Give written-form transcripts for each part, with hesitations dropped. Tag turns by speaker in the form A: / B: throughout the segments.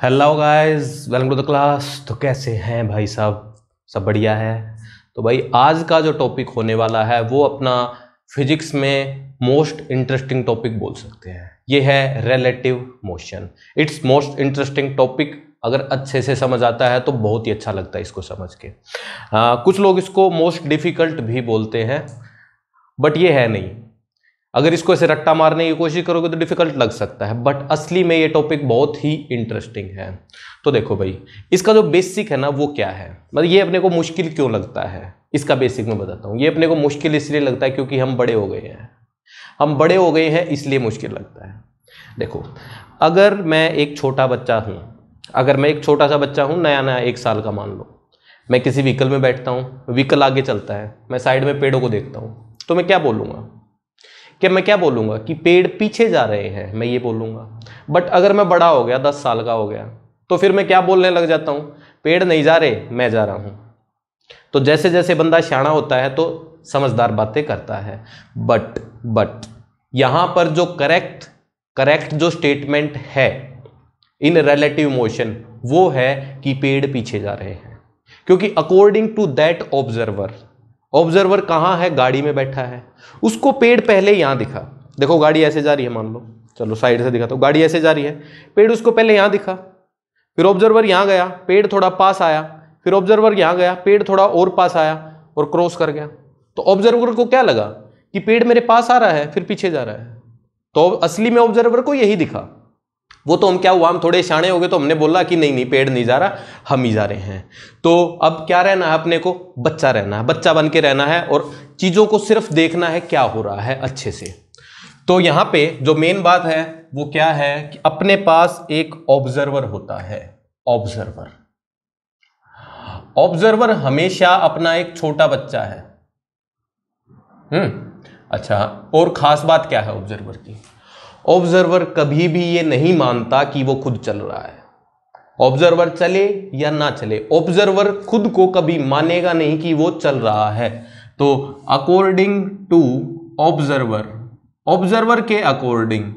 A: Hello guys, welcome to the class. तो कैसे हैं भाई साहब? सब बढ़िया है। तो भाई आज का जो टॉपिक होने वाला है वो अपना फिजिक्स में मोस्ट इंटरेस्टिंग टॉपिक बोल सकते हैं। ये है relative motion. It's most interesting topic. अगर अच्छे से समझ आता है तो बहुत ही अच्छा लगता है इसको समझ के। कुछ लोग इसको मोस्ट डिफिकल्ट भी बोलते हैं, बट ये है नहीं। अगर इसको ऐसे रट्टा मारने की कोशिश करोगे तो डिफिकल्ट लग सकता है, बट असली में ये टॉपिक बहुत ही इंटरेस्टिंग है। तो देखो भाई, इसका जो बेसिक है ना वो क्या है, मतलब ये अपने को मुश्किल क्यों लगता है, इसका बेसिक मैं बताता हूँ। ये अपने को मुश्किल इसलिए लगता है क्योंकि हम बड़े हो गए हैं। हम बड़े हो गए हैं इसलिए मुश्किल लगता है। देखो, अगर मैं एक छोटा बच्चा हूँ, अगर मैं एक छोटा सा बच्चा हूँ, नया नया 1 साल का मान लो, मैं किसी व्हीकल में बैठता हूँ, व्हीकल आगे चलता है, मैं साइड में पेड़ों को देखता हूँ, तो मैं क्या बोलूँगा कि पेड़ पीछे जा रहे हैं, मैं ये बोलूँगा। बट अगर मैं बड़ा हो गया, 10 साल का हो गया, तो फिर मैं क्या बोलने लग जाता हूँ? पेड़ नहीं जा रहे, मैं जा रहा हूँ। तो जैसे जैसे बंदा शाना होता है तो समझदार बातें करता है। बट यहाँ पर जो करेक्ट जो स्टेटमेंट है इन रिलेटिव मोशन वो है कि पेड़ पीछे जा रहे हैं, क्योंकि अकॉर्डिंग टू दैट ऑब्जर्वर कहाँ है? गाड़ी में बैठा है। उसको पेड़ पहले यहां दिखा। देखो गाड़ी ऐसे जा रही है, मान लो, चलो साइड से दिखाता हूं, गाड़ी ऐसे जा रही है, पेड़ उसको पहले यहां दिखा, फिर ऑब्जर्वर यहां गया, पेड़ थोड़ा पास आया, फिर ऑब्जर्वर यहां गया, पेड़ थोड़ा और पास आया और क्रॉस कर गया। तो ऑब्जर्वर को क्या लगा कि पेड़ मेरे पास आ रहा है, फिर पीछे जा रहा है। तो असली में ऑब्जर्वर को यही दिखा। वो तो हम क्या हुआ, हम थोड़े शाणे हो गए तो हमने बोला कि नहीं पेड़ नहीं जा रहा, हम ही जा रहे हैं। तो अब क्या रहना है अपने को? बच्चा रहना है, बच्चा बन के रहना है और चीजों को सिर्फ देखना है क्या हो रहा है अच्छे से। तो यहां पे जो मेन बात है वो क्या है कि अपने पास एक ऑब्जर्वर होता है। ऑब्जर्वर हमेशा अपना एक छोटा बच्चा है। अच्छा, और खास बात क्या है ऑब्जर्वर की? ऑब्जर्वर कभी भी ये नहीं मानता कि वो खुद चल रहा है। ऑब्जर्वर चले या ना चले, ऑब्जर्वर खुद को कभी मानेगा नहीं कि वो चल रहा है। तो अकॉर्डिंग टू ऑब्जर्वर के according,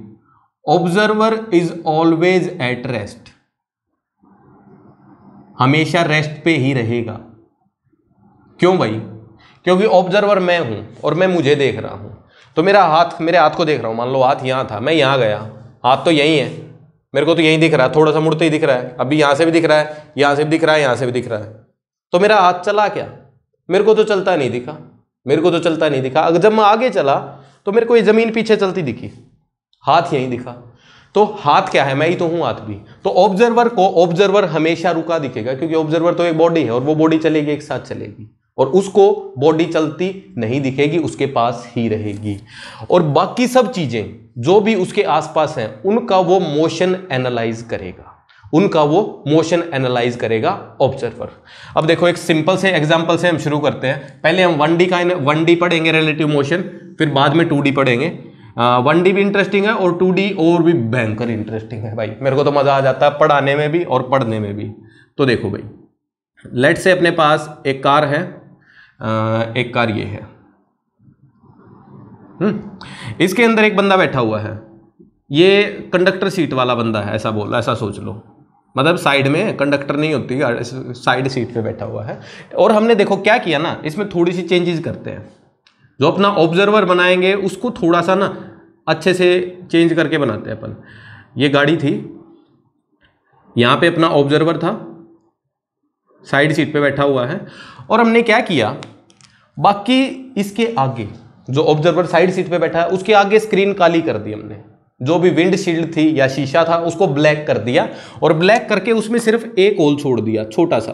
A: observer is always at rest. हमेशा रेस्ट पे ही रहेगा। क्यों भाई? क्योंकि ऑब्जर्वर मैं हूं और मैं मुझे देख रहा हूं। तो मेरे हाथ को देख रहा हूं, मान लो हाथ यहां था, मैं यहां गया, हाथ तो यही है, मेरे को तो यही दिख रहा है, थोड़ा सा मुड़ते ही दिख रहा है, अभी यहां से भी दिख रहा है, यहां से भी दिख रहा है, यहां से भी दिख रहा है। तो मेरा हाथ चला क्या? मेरे को तो चलता नहीं दिखा। अगर जब मैं आगे चला तो मेरे को ये जमीन पीछे चलती दिखी, हाथ यहीं दिखा। तो हाथ क्या है? मैं ही तो हूं हाथ भी। तो ऑब्जर्वर हमेशा रुका दिखेगा, क्योंकि ऑब्जर्वर तो एक बॉडी है और वो बॉडी चलेगी, एक साथ चलेगी, और उसको बॉडी चलती नहीं दिखेगी, उसके पास ही रहेगी। और बाकी सब चीजें जो भी उसके आसपास हैं उनका वो मोशन एनालाइज करेगा ऑब्जर्वर। अब देखो, एक सिंपल से एग्जांपल से हम शुरू करते हैं। पहले हम 1D पढ़ेंगे रिलेटिव मोशन, फिर बाद में 2D पढ़ेंगे। 1D भी इंटरेस्टिंग है और 2D और भी भयंकर इंटरेस्टिंग है भाई। मेरे को तो मजा आ जाता है पढ़ाने में भी और पढ़ने में भी। तो देखो भाई, लेट्स से अपने पास एक कार है, एक कार ये है, इसके अंदर एक बंदा बैठा हुआ है। ये कंडक्टर सीट वाला बंदा है, ऐसा सोच लो, मतलब साइड में कंडक्टर नहीं होती, साइड सीट पे बैठा हुआ है। और हमने देखो क्या किया ना, इसमें थोड़ी सी चेंजेस करते हैं। जो अपना ऑब्जर्वर बनाएंगे उसको थोड़ा सा ना अच्छे से चेंज करके बनाते हैं अपन। ये गाड़ी थी, यहां पे अपना ऑब्जर्वर था, साइड सीट पे बैठा हुआ है, और हमने क्या किया, बाकी इसके आगे जो ऑब्जर्वर साइड सीट पे बैठा है उसके आगे स्क्रीन काली कर दी हमने। जो भी विंडशील्ड थी या शीशा था उसको ब्लैक कर दिया, और ब्लैक करके उसमें सिर्फ एक होल छोड़ दिया, छोटा सा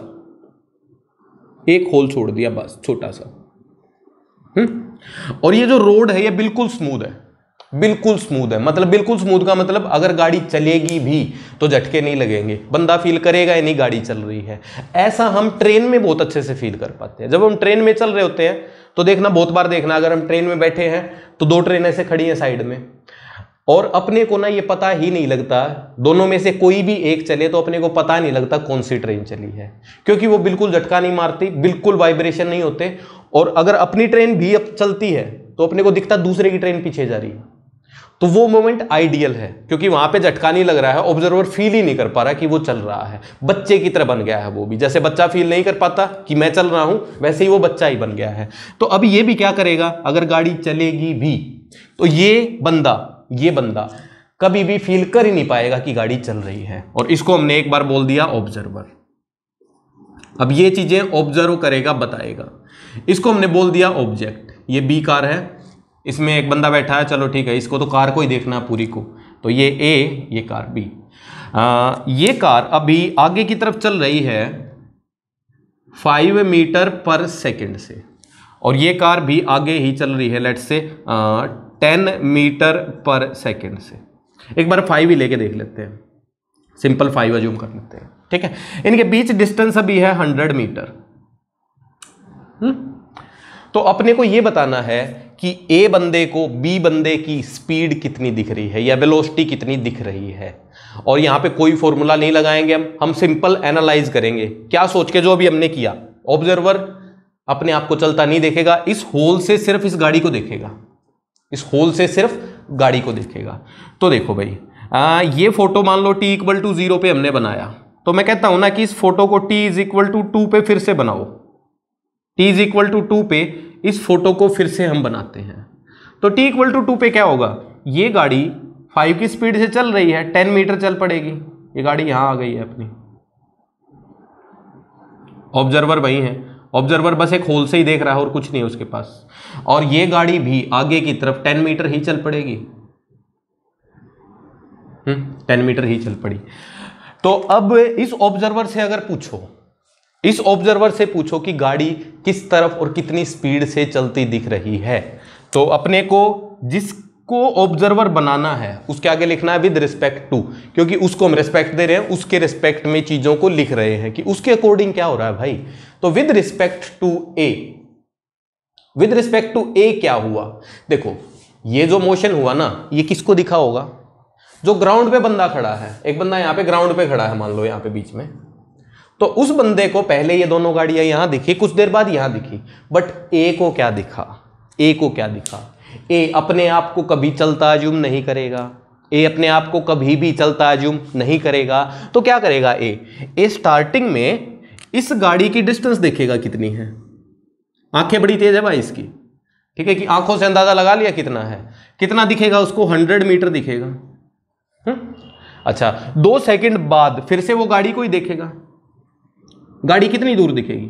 A: एक होल छोड़ दिया, बस छोटा सा। और ये जो रोड है ये बिल्कुल स्मूथ है, मतलब बिल्कुल स्मूथ का मतलब अगर गाड़ी चलेगी भी तो झटके नहीं लगेंगे, बंदा फील करेगा ही नहीं गाड़ी चल रही है। ऐसा हम ट्रेन में बहुत अच्छे से फील कर पाते हैं। जब हम ट्रेन में चल रहे होते हैं तो देखना, बहुत बार देखना, अगर हम ट्रेन में बैठे हैं तो 2 ट्रेन ऐसे खड़ी हैं साइड में, और अपने को ना ये पता ही नहीं लगता, दोनों में से कोई भी एक चले तो अपने को पता नहीं लगता कौन सी ट्रेन चली है, क्योंकि वो बिल्कुल झटका नहीं मारती, बिल्कुल वाइब्रेशन नहीं होते। और अगर अपनी ट्रेन भी अब चलती है तो अपने को दिखता दूसरे की ट्रेन पीछे जा रही है। तो वो मोमेंट आइडियल है, क्योंकि वहां पे झटका नहीं लग रहा है, ऑब्जर्वर फील ही नहीं कर पा रहा कि वो चल रहा है, बच्चे की तरह बन गया है वो भी। जैसे बच्चा फील नहीं कर पाता कि मैं चल रहा हूं, वैसे ही वो बच्चा ही बन गया है। तो अब ये भी क्या करेगा, अगर गाड़ी चलेगी भी तो ये बंदा कभी भी फील कर ही नहीं पाएगा कि गाड़ी चल रही है। और इसको हमने एक बार बोल दिया ऑब्जर्वर। अब ये चीजें ऑब्जर्व करेगा, बताएगा। इसको हमने बोल दिया ऑब्जेक्ट। ये बी कार है, इसमें एक बंदा बैठा है, चलो ठीक है, इसको तो कार को ही देखना है पूरी को, तो ये ए, ये कार बी। ये कार अभी आगे की तरफ चल रही है 5 मीटर पर सेकेंड से, और ये कार भी आगे ही चल रही है let's say 10 metre per second से। एक बार 5 ही लेके देख लेते हैं, सिंपल 5 अज्यूम कर लेते हैं, ठीक है। इनके बीच डिस्टेंस अभी है 100 मीटर। तो अपने को ये बताना है कि ए बंदे को बी बंदे की स्पीड कितनी दिख रही है या वेलोसिटी कितनी दिख रही है। और यहां पे कोई फॉर्मूला नहीं लगाएंगे, हम सिंपल एनालाइज करेंगे, क्या सोच के, जो अभी हमने किया। ऑब्जर्वर अपने आप को चलता नहीं देखेगा, इस होल से सिर्फ इस गाड़ी को देखेगा, इस होल से सिर्फ गाड़ी को देखेगा। तो देखो भाई, ये फोटो मान लो t = 0 पे हमने बनाया, तो मैं कहता हूं ना कि इस फोटो को t = 2 पे फिर से बनाओ। t = 2 पे इस फोटो को फिर से हम बनाते हैं। तो t = 2 पे क्या होगा, ये गाड़ी 5 की स्पीड से चल रही है, 10 मीटर चल पड़ेगी, ये गाड़ी यहां आ गई है अपनी। ऑब्जर्वर वही है, ऑब्जर्वर बस एक होल से ही देख रहा है और कुछ नहीं है उसके पास, और ये गाड़ी भी आगे की तरफ 10 मीटर ही चल पड़ेगी। 10 मीटर ही चल पड़ी। तो अब इस ऑब्जर्वर से अगर पूछो, इस ऑब्जर्वर से पूछो कि गाड़ी किस तरफ और कितनी स्पीड से चलती दिख रही है, तो अपने को जिसको ऑब्जर्वर बनाना है उसके आगे लिखना है विद रिस्पेक्ट टू, क्योंकि उसको हम रिस्पेक्ट दे रहे हैं, उसके रिस्पेक्ट में चीजों को लिख रहे हैं कि उसके अकॉर्डिंग क्या हो रहा है भाई। तो with respect to A, with respect to A क्या हुआ, देखो ये जो मोशन हुआ ना, ये किसको दिखा होगा, जो ग्राउंड पे बंदा खड़ा है। एक बंदा यहां पे ग्राउंड पे खड़ा है, मान लो यहां पे बीच में, तो उस बंदे को पहले ये दोनों गाड़ियां यहां दिखी, कुछ देर बाद यहां दिखी, बट ए को क्या दिखा, ए को क्या दिखा, ए अपने आप को कभी चलता अज्यूम नहीं करेगा, ए अपने आप को कभी भी चलता अज्यूम नहीं करेगा। तो क्या करेगा ए स्टार्टिंग में इस गाड़ी की डिस्टेंस देखेगा कितनी है, आंखें बड़ी तेज है भाई इसकी, ठीक है, कि आंखों से अंदाजा लगा लिया कितना है, कितना दिखेगा उसको, 100 मीटर दिखेगा। अच्छा, 2 सेकंड बाद फिर से वो गाड़ी को ही देखेगा, गाड़ी कितनी दूर दिखेगी,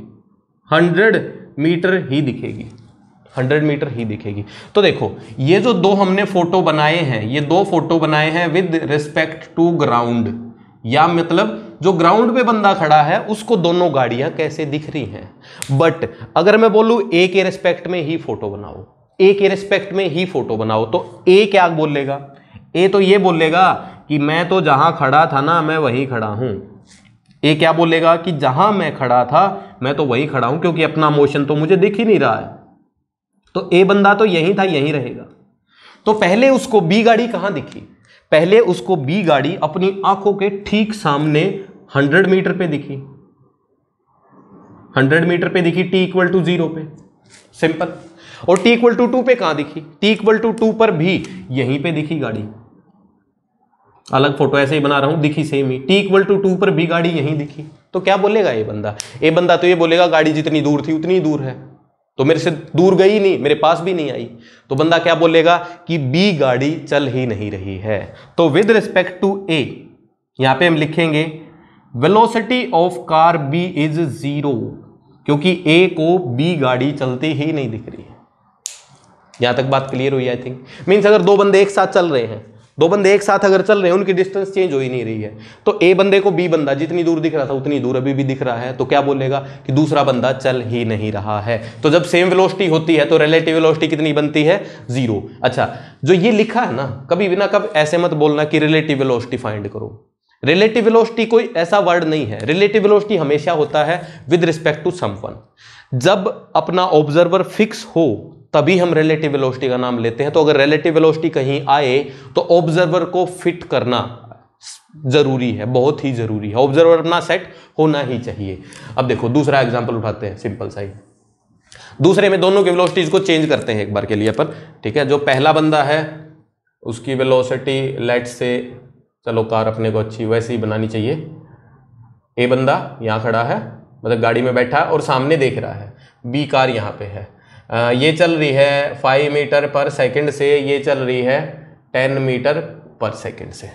A: 100 मीटर ही दिखेगी, 100 मीटर ही दिखेगी। तो देखो ये जो दो हमने फोटो बनाए हैं, ये 2 फोटो बनाए हैं विद रिस्पेक्ट टू ग्राउंड, या मतलब जो ग्राउंड पे बंदा खड़ा है उसको दोनों गाड़ियां कैसे दिख रही हैं। बट अगर मैं बोलूं ए के रिस्पेक्ट में ही फोटो बनाओ, ए के रिस्पेक्ट में ही फोटो बनाओ, तो ए क्या बोलेगा, ए तो ये बोलेगा कि मैं तो जहां खड़ा था ना मैं वहीं खड़ा हूं। ए क्या बोलेगा कि जहां मैं खड़ा था मैं तो वहीं खड़ा हूं, क्योंकि अपना मोशन तो मुझे दिख ही नहीं रहा है। तो ए बंदा तो यहीं था, यहीं रहेगा। तो पहले उसको बी गाड़ी कहां दिखी, पहले उसको बी गाड़ी अपनी आंखों के ठीक सामने 100 मीटर पे दिखी, 100 मीटर पे दिखी, t = 0 पे, सिंपल। और t = 2 पे कहां दिखी, t = 2 पर भी यहीं पे दिखी गाड़ी, अलग फोटो ऐसे ही बना रहा हूं, दिखी सेम ही, t = 2 पर भी गाड़ी यहीं दिखी। तो क्या बोलेगा ये बंदा, ए बंदा तो ये बोलेगा गाड़ी जितनी दूर थी उतनी दूर है, तो मेरे से दूर गई नहीं, मेरे पास भी नहीं आई। तो बंदा क्या बोलेगा कि बी गाड़ी चल ही नहीं रही है। तो विद रिस्पेक्ट टू ए यहां पे हम लिखेंगे velocity of car B is 0, क्योंकि ए को बी गाड़ी चलती ही नहीं दिख रही है। यहां तक बात क्लियर हुई आई थिंक। मीन्स अगर 2 बंदे एक साथ चल रहे हैं, 2 बंदे एक साथ अगर चल रहे हैं, उनकी डिस्टेंस चेंज हो ही नहीं रही है, तो ए बंदे को बी बंदा जितनी दूर दिख रहा था उतनी दूर अभी भी दिख रहा है, तो क्या बोलेगा कि दूसरा बंदा चल ही नहीं रहा है। तो जब सेम वेलोसिटी होती है तो रिलेटिव वेलोसिटी कितनी बनती है, 0। अच्छा, जो ये लिखा है ना, कभी भी ना कब ऐसे मत बोलना कि रिलेटिव वेलोसिटी फाइंड करो। रिलेटिव वेलोसिटी कोई ऐसा वर्ड नहीं है, रिलेटिव वेलोसिटी हमेशा होता है विद रिस्पेक्ट टू समवन। जब अपना ऑब्जर्वर फिक्स हो तभी हम रिलेटिव वेलोसिटी का नाम लेते हैं। तो अगर रिलेटिव वेलोसिटी कहीं आए तो ऑब्जर्वर को फिट करना जरूरी है, बहुत ही जरूरी है, ऑब्जर्वर अपना सेट होना ही चाहिए। अब देखो दूसरा एग्जांपल उठाते हैं, सिंपल सा ही। दूसरे में दोनों की वेलोसिटीज को चेंज करते हैं एक बार के लिए अपन, ठीक है। जो पहला बंदा है उसकी वेलोसिटी लेट से, चलो कार अपने को अच्छी वैसे ही बनानी चाहिए। ए बंदा यहाँ खड़ा है, मतलब गाड़ी में बैठा है और सामने देख रहा है, बी कार यहाँ पे है। ये चल रही है 5 मीटर पर सेकंड से, ये चल रही है 10 मीटर पर सेकंड से।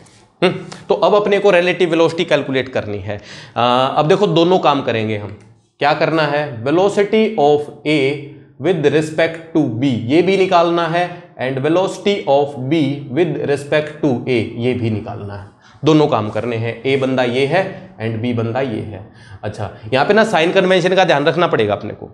A: तो अब अपने को रिलेटिव वेलोसिटी कैलकुलेट करनी है। अब देखो दोनों काम करेंगे हम। क्या करना है, velocity of A with respect to B ये भी निकालना है, and velocity of B with respect to A ये भी निकालना है। दोनों काम करने हैं। ए बंदा ये है एंड बी बंदा ये है। अच्छा, यहाँ पे ना साइन कन्वेंशन का ध्यान रखना पड़ेगा अपने को,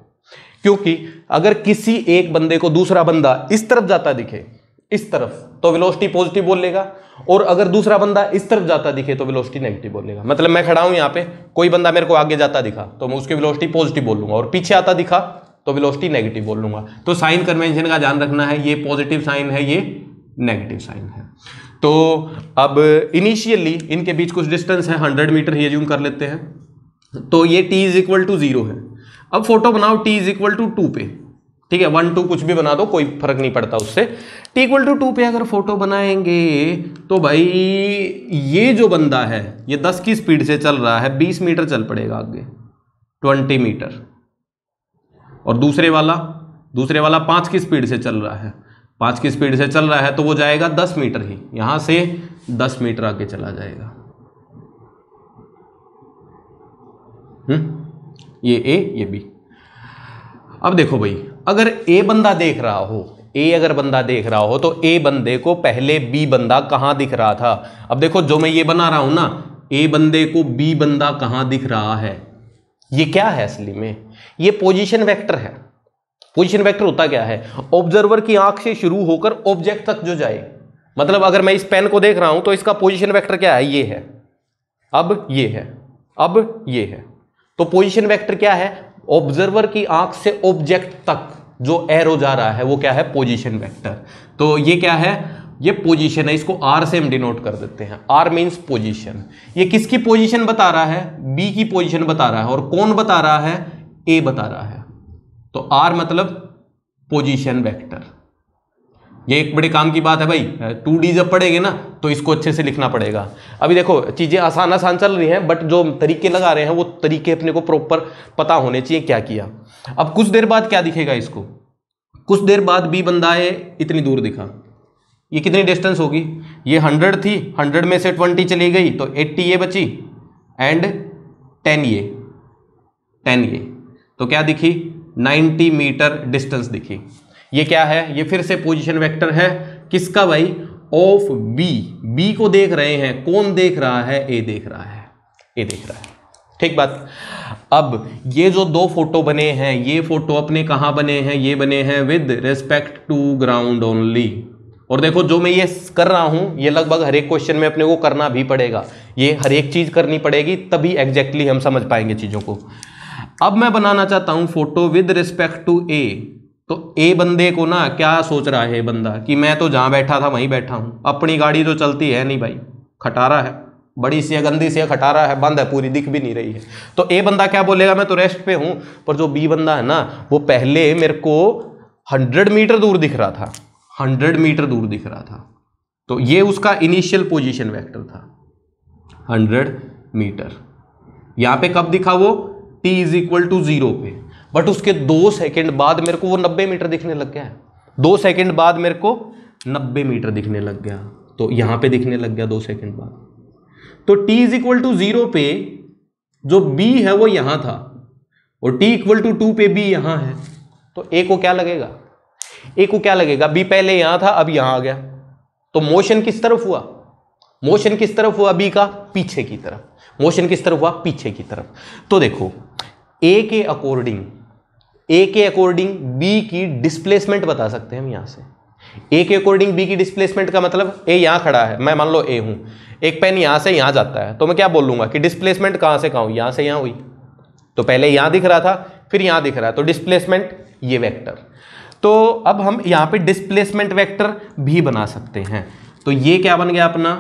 A: क्योंकि अगर किसी एक बंदे को दूसरा बंदा इस तरफ जाता दिखे, इस तरफ, तो वेलोसिटी पॉजिटिव बोलेगा, और अगर दूसरा बंदा इस तरफ जाता दिखे तो वेलोसिटी नेगेटिव बोलेगा। मतलब मैं खड़ा हूं यहाँ पे, कोई बंदा मेरे को आगे जाता दिखा तो मैं उसकी वेलोसिटी पॉजिटिव बोल लूंगा, और पीछे आता दिखा तो वेलोसिटी नेगेटिव बोल लूंगा। तो साइन कन्वेंशन का ध्यान रखना है, ये पॉजिटिव साइन है, ये नेगेटिव साइन है। तो अब इनिशियली इनके बीच कुछ डिस्टेंस है, 100 मीटर ही अज्यूम कर लेते हैं। तो ये t इज इक्वल टू 0 है। अब फोटो बनाओ t इज इक्वल टू 2 पे, ठीक है, 1 2 कुछ भी बना दो, कोई फर्क नहीं पड़ता उससे। t इक्वल टू 2 पे अगर फोटो बनाएंगे तो भाई ये जो बंदा है ये 10 की स्पीड से चल रहा है, 20 मीटर चल पड़ेगा आगे, 20 मीटर। और दूसरे वाला 5 की स्पीड से चल रहा है, 5 की स्पीड से चल रहा है तो वो जाएगा 10 मीटर ही, यहां से 10 मीटर आगे चला जाएगा। ये ए ये बी। अब देखो भाई, अगर ए बंदा देख रहा हो, अगर बंदा देख रहा हो तो ए बंदे को पहले बी बंदा कहां दिख रहा था। अब देखो जो मैं ये बना रहा हूं ना, ए बंदे को बी बंदा कहां दिख रहा है, ये क्या है असली में, ये पोजीशन वेक्टर है। पोजीशन वेक्टर होता क्या है, ऑब्जर्वर की आंख से शुरू होकर ऑब्जेक्ट तक जो जाए। मतलब अगर मैं इस पेन को देख रहा हूं तो इसका पोजीशन वेक्टर क्या है, ये है, अब ये है, अब ये है। तो पोजीशन वेक्टर क्या है, ऑब्जर्वर की आंख से ऑब्जेक्ट तक जो एरो जा रहा है वो क्या है, पोजीशन वेक्टर। तो ये क्या है, ये पोजीशन है, इसको आर से हम डिनोट कर देते हैं। R means position. ये किसकी पोजीशन बता रहा है, बी की पोजीशन बता रहा है, और कौन बता रहा है, ए बता रहा है। तो आर मतलब पोजीशन वेक्टर। ये एक बड़े काम की बात है भाई, 2D जब पढ़ेंगे ना तो इसको अच्छे से लिखना पड़ेगा। अभी देखो चीजें आसान चल रही हैं, बट जो तरीके लगा रहे हैं वो तरीके अपने को प्रॉपर पता होने चाहिए क्या किया। अब कुछ देर बाद क्या दिखेगा इसको, कुछ देर बाद बी बंदा है इतनी दूर दिखा, ये कितनी डिस्टेंस होगी, ये 100 थी, 100 में से 20 चली गई तो 80 ये बची, एंड 10 ये, तो क्या दिखी, 90 मीटर डिस्टेंस दिखी। ये क्या है, ये फिर से पोजीशन वेक्टर है, किसका भाई, ऑफ बी। बी को देख रहे हैं, कौन देख रहा है, ए देख रहा है, ए देख रहा है। ठीक बात। अब ये जो दो फोटो बने हैं, ये फोटो अपने कहां बने हैं, ये बने हैं with respect to ground only. और देखो जो मैं ये कर रहा हूं, ये लगभग हर एक क्वेश्चन में अपने को करना भी पड़ेगा, ये हर एक चीज करनी पड़ेगी, तभी एग्जैक्टली हम समझ पाएंगे चीजों को। अब मैं बनाना चाहता हूं photo with respect to A. तो ए बंदे को ना क्या सोच रहा है बंदा, कि मैं तो जहां बैठा था वहीं बैठा हूं, अपनी गाड़ी तो चलती है नहीं भाई, खटारा है, बड़ी सी गंदी सी खटारा है, बंद है पूरी, दिख भी नहीं रही है। तो ए बंदा क्या बोलेगा, मैं तो रेस्ट पे हूं। पर जो बी बंदा है ना, वो पहले मेरे को 100 मीटर दूर दिख रहा था, 100 मीटर दूर दिख रहा था। तो ये उसका इनिशियल पोजीशन वेक्टर था, 100 मीटर। यहां पे कब दिखा वो, t इज इक्वल टू 0 पे। बट उसके 2 सेकंड बाद मेरे को वो 90 मीटर दिखने लग गया है, 2 सेकंड बाद मेरे को 90 मीटर दिखने लग गया। तो यहां पे दिखने लग गया 2 सेकंड बाद। तो t इज इक्वल टू 0 पे जो b है वो यहां था, और t इक्वल टू 2 पे b यहां है। तो a को क्या लगेगा, a को क्या लगेगा, b पहले यहां था अब यहां आ गया। तो मोशन किस तरफ हुआ, मोशन किस तरफ हुआ, b का पीछे की तरफ, मोशन किस तरफ हुआ, पीछे की तरफ। तो देखो a के अकॉर्डिंग b की डिस्प्लेसमेंट बता सकते हैं हम यहां से। a के अकॉर्डिंग b की डिस्प्लेसमेंट का मतलब, a यहां खड़ा है, मैं मान लो a हूं, एक पेन यहां से यहां जाता है, तो मैं क्या बोल लूंगा कि डिस्प्लेसमेंट कहां से कहां हुई, यहां से यहां हुई। तो पहले यहां दिख रहा था, फिर यहां दिख रहा है, तो डिस्प्लेसमेंट ये वेक्टर। तो अब हम यहां पे डिस्प्लेसमेंट वेक्टर भी बना सकते हैं। तो ये क्या बन गया अपना,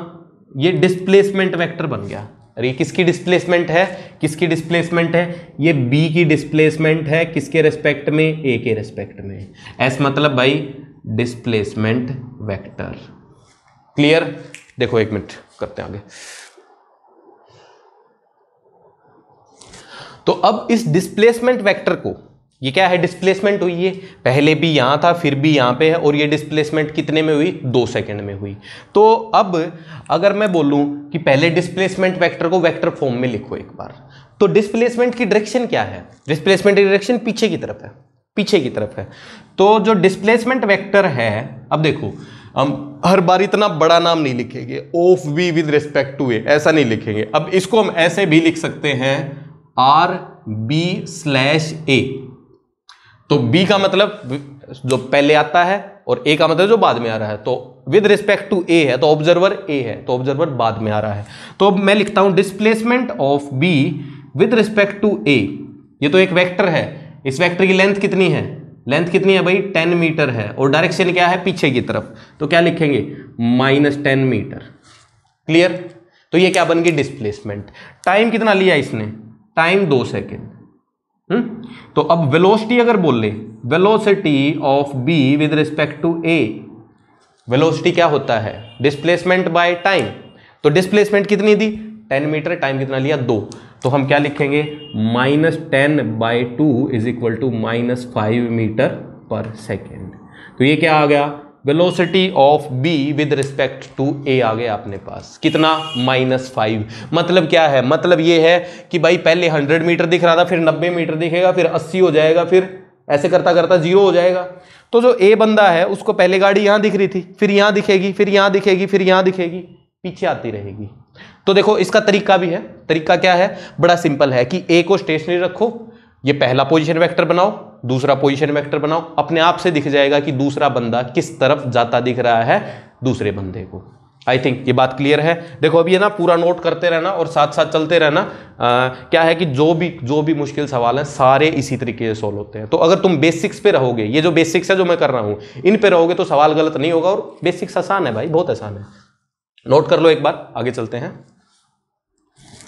A: ये डिस्प्लेसमेंट वेक्टर बन गया। अरे ये किसकी डिस्प्लेसमेंट है, किसकी डिस्प्लेसमेंट है, ये b की डिस्प्लेसमेंट है, किसके रेस्पेक्ट में, a के रेस्पेक्ट में। एस मतलब भाई डिस्प्लेसमेंट वेक्टर। क्लियर? देखो एक मिनट करते हैं आगे। तो अब इस डिस्प्लेसमेंट वेक्टर को, ये क्या है, डिस्प्लेसमेंट हुई है, पहले भी यहां था फिर भी यहां पे है, और ये डिस्प्लेसमेंट कितने में हुई, 2 सेकंड में हुई। तो अब अगर मैं बोलूं कि पहले डिस्प्लेसमेंट वेक्टर को वेक्टर फॉर्म में लिखो एक बार, तो डिस्प्लेसमेंट की डायरेक्शन क्या है, डिस्प्लेसमेंट की डायरेक्शन पीछे की तरफ है, पीछे की तरफ है। तो जो डिस्प्लेसमेंट वेक्टर है, अब देखो हम हर बार इतना बड़ा नाम नहीं लिखेंगे, of B with respect to A, ऐसा नहीं लिखेंगे। अब इसको हम ऐसे भी लिख सकते हैं, आर बी स्लैश ए। तो बी का मतलब जो पहले आता है और ए का मतलब जो बाद में आ रहा है। तो विद रिस्पेक्ट टू ए है तो ऑब्जर्वर ए है, तो ऑब्जर्वर बाद में आ रहा है। तो अब मैं लिखता हूं displacement of B with respect to A. ये तो एक वेक्टर है, इस वेक्टर की लेंथ कितनी है, लेंथ कितनी है भाई, 10 मीटर है, और डायरेक्शन क्या है, पीछे की तरफ। तो क्या लिखेंगे, -10 मीटर। क्लियर? तो ये क्या बन गई, डिस्प्लेसमेंट। टाइम कितना लिया इसने, टाइम 2 सेकेंड। तो अब वेलोसिटी अगर बोल ले, velocity of B with respect to A, velocity क्या होता है, डिस्प्लेसमेंट बाय टाइम। तो डिस्प्लेसमेंट कितनी दी, 10 मीटर, टाइम कितना लिया, 2। तो हम क्या लिखेंगे, -10/2 is equal to -5 metre per second. तो ये क्या आ गया, velocity of B with respect to A आ गया अपने पास, कितना, -5। मतलब क्या है, मतलब ये है कि भाई पहले 100 मीटर दिख रहा था, फिर 90 मीटर दिखेगा, फिर 80 हो जाएगा, फिर ऐसे करता करता 0 हो जाएगा। तो जो ए बंदा है उसको पहले गाड़ी यहां दिख रही थी, फिर यहां दिखेगी, फिर यहां दिखेगी, फिर यहां दिखेगी, पीछे आती रहेगी। तो देखो इसका तरीका भी है, तरीका क्या है, बड़ा सिंपल है कि ए को स्टेशनरी रखो, ये पहला पोजीशन वेक्टर बनाओ, दूसरा पोजीशन वेक्टर बनाओ, अपने आप से दिख जाएगा कि दूसरा बंदा किस तरफ जाता दिख रहा है दूसरे बंदे को। आई थिंक ये बात क्लियर है। देखो अभी है ना, पूरा नोट करते रहना और साथ साथ चलते रहना। क्या है कि जो भी मुश्किल सवाल हैं सारे इसी तरीके से सॉल्व होते हैं। तो अगर तुम बेसिक्स पे रहोगे, ये जो बेसिक्स है जो मैं कर रहा हूं, इन पे रहोगे तो सवाल गलत नहीं होगा, और बेसिक्स आसान है भाई, बहुत आसान है। नोट कर लो एक बार, आगे चलते हैं।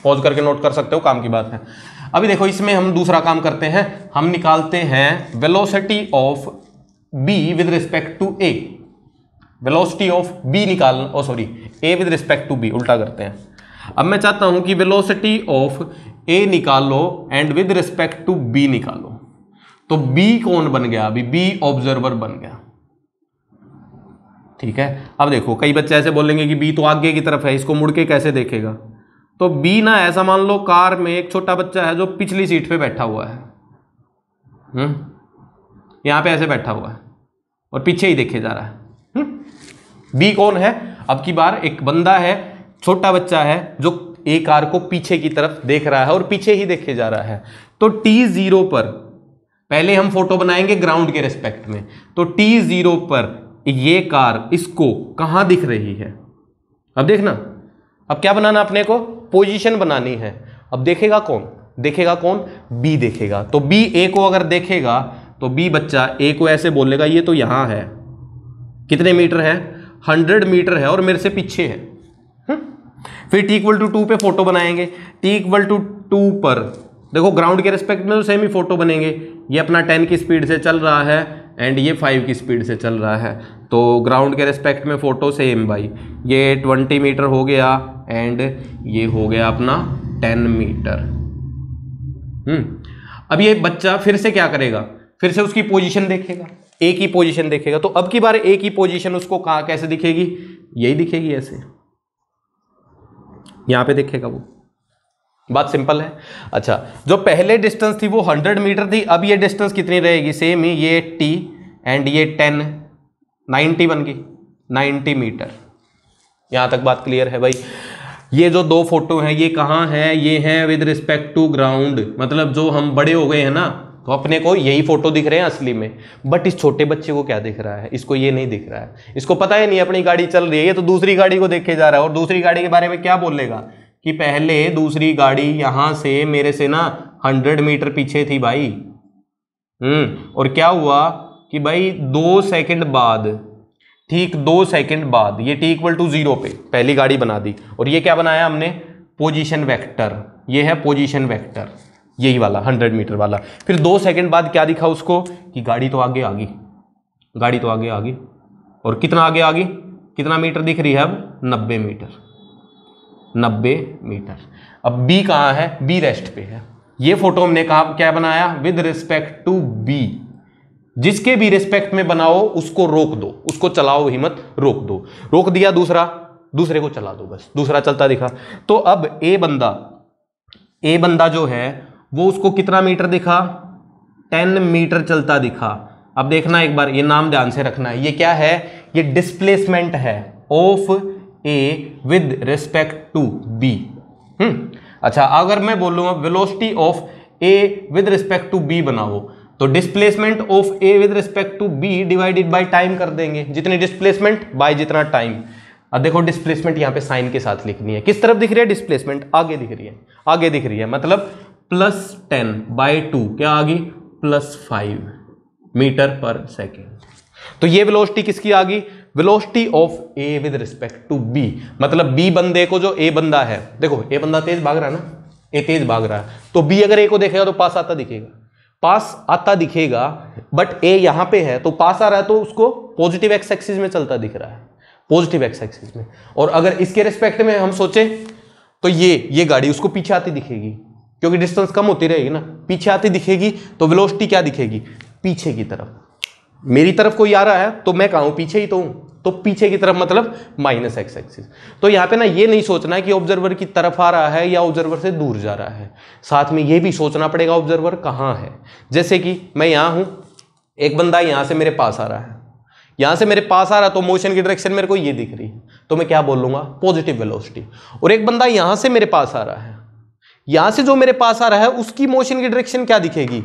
A: पॉज करके नोट कर सकते हो, काम की बात है। अभी देखो इसमें हम दूसरा काम करते हैं, हम निकालते हैं velocity of B with respect to A. Velocity of B निकाल, oh sorry, A with respect to B, उल्टा करते हैं। अब मैं चाहता हूं कि वेलोसिटी ऑफ ए निकालो and with respect to B निकालो। तो बी कौन बन गया, अभी बी ऑब्जर्वर बन गया, ठीक है। अब देखो कई बच्चे ऐसे बोलेंगे कि बी तो आगे की तरफ है, इसको मुड़ के कैसे देखेगा। तो बी ना, ऐसा मान लो कार में एक छोटा बच्चा है जो पिछली सीट पे बैठा हुआ है, यहां पे ऐसे बैठा हुआ है और पीछे ही देखे जा रहा है। बी कौन है, अब की बार एक बंदा है, छोटा बच्चा है जो ए कार को पीछे की तरफ देख रहा है और पीछे ही देखे जा रहा है। तो t0 पर पहले हम फोटो बनाएंगे ग्राउंड के रिस्पेक्ट में। तो t0 पर ये कार इसको कहां दिख रही है, अब देखना, अब क्या बनाना अपने को, पोजीशन बनानी है। अब देखेगा कौन, देखेगा कौन, बी देखेगा। तो बी ए को अगर देखेगा तो बी बच्चा ए को ऐसे बोलेगा, ये तो यहां है, कितने मीटर है, 100 मीटर है और मेरे से पीछे है। फिर t=2 पे फोटो बनाएंगे। t=2 पर देखो ग्राउंड के रिस्पेक्ट में तो सेम ही फोटो बनेंगे। ये अपना 10 की स्पीड से चल रहा है एंड ये 5 की स्पीड से चल रहा है, तो ग्राउंड के रिस्पेक्ट में फोटो सेम भाई। ये 20 मीटर हो गया एंड ये हो गया अपना 10 मीटर। अब ये बच्चा फिर से क्या करेगा, फिर से उसकी पोजीशन देखेगा, ए की पोजीशन देखेगा। तो अब की बार ए की पोजीशन उसको कहां कैसे दिखेगी, यही दिखेगी, ऐसे यहां पे देखेगा वो। बात सिंपल है। अच्छा, जो पहले डिस्टेंस थी वो 100 मीटर थी, अब ये डिस्टेंस कितनी रहेगी, सेम ही, ये t एंड ये 10, 90 बन गई, 90 मीटर। यहां तक बात क्लियर है भाई। ये जो दो फोटो हैं ये कहाँ है, ये हैं विद रिस्पेक्ट टू ग्राउंड, मतलब जो हम बड़े हो गए हैं ना, तो अपने को यही फोटो दिख रहे हैं असली में। बट इस छोटे बच्चे को क्या दिख रहा है, इसको ये नहीं दिख रहा है, इसको पता ही नहीं अपनी गाड़ी चल रही है, ये तो दूसरी गाड़ी को देखे जा रहा है। और दूसरी गाड़ी के बारे में क्या बोलेगा कि पहले दूसरी गाड़ी यहां से मेरे से ना 100 मीटर पीछे थी भाई। और क्या हुआ कि भाई 2 सेकंड बाद, ठीक 2 सेकंड बाद ये t=0 पे पहली गाड़ी बना दी। और ये क्या बनाया हमने, पोजीशन वेक्टर, ये है पोजीशन वेक्टर, यही वाला 100 मीटर वाला। फिर 2 सेकंड बाद क्या दिखा उसको कि गाड़ी तो आगे आ गई, गाड़ी तो आगे आ गई। और कितना आगे आ गई, कितना मीटर दिख रही है अब? 90 मीटर, 90 मीटर। अब बी कहाँ है? बी रेस्ट पे है। ये फोटो हमने कहा क्या बनाया? With respect to B. जिसके भी रिस्पेक्ट में बनाओ उसको रोक दो, उसको चलाओ ही मत, रोक दो। रोक दिया, दूसरे को चला दो, बस दूसरा चलता दिखा। तो अब ए बंदा जो है वो उसको कितना मीटर दिखा? 10 मीटर चलता दिखा। अब देखना एक बार, ये नाम ध्यान से रखना है, ये क्या है? ये डिस्प्लेसमेंट है of A with respect to B. अच्छा, अगर मैं बोलूंगा velocity of A with respect to B बनाओ, तो displacement of A with respect to B divided by time कर देंगे, जितनी डिस्प्लेसमेंट बाय जितना टाइम। अब देखो डिस्प्लेसमेंट यहां पे साइन के साथ लिखनी है। किस तरफ दिख रही है डिस्प्लेसमेंट? आगे दिख रही है, आगे दिख रही है, मतलब +10/2 क्या आ गई? +5 मीटर पर सेकेंड। तो ये वेलोसिटी किसकी आ गई? Velocity of A with respect to B. मतलब बी बंदे को, जो ए बंदा है, देखो ए बंदा तेज भाग रहा है ना, ए तेज भाग रहा है, तो बी अगर ए को देखेगा तो पास आता दिखेगा, बट ए यहां पे है तो पास आ रहा है, तो उसको पॉजिटिव एक्स एक्सिस में चलता दिख रहा है, पॉजिटिव एक्स एक्सिस में। और अगर इसके रिस्पेक्ट में हम सोचे तो ये गाड़ी उसको पीछे आती दिखेगी, क्योंकि डिस्टेंस कम होती रहेगी ना, पीछे आती दिखेगी, तो वेलोसिटी क्या दिखेगी? पीछे की तरफ। मेरी तरफ कोई आ रहा है तो मैं कहाँ हूं? पीछे ही तो हूं, तो पीछे की तरफ मतलब -x एक्सिस। तो यहां पे ना ये नहीं सोचना है कि ऑब्जर्वर की तरफ आ रहा है या ऑब्जर्वर से दूर जा रहा है, साथ में ये भी सोचना पड़ेगा ऑब्जर्वर कहाँ है। जैसे कि मैं यहां हूं, एक बंदा यहां से मेरे पास आ रहा है, यहां से मेरे पास आ रहा, तो मोशन की डायरेक्शन मेरे को ये दिख रही है, तो मैं क्या बोल लूंगा? Positive velocity. और एक बंदा यहां से मेरे पास आ रहा है, यहां से जो मेरे पास आ रहा है उसकी मोशन की डायरेक्शन क्या दिखेगी?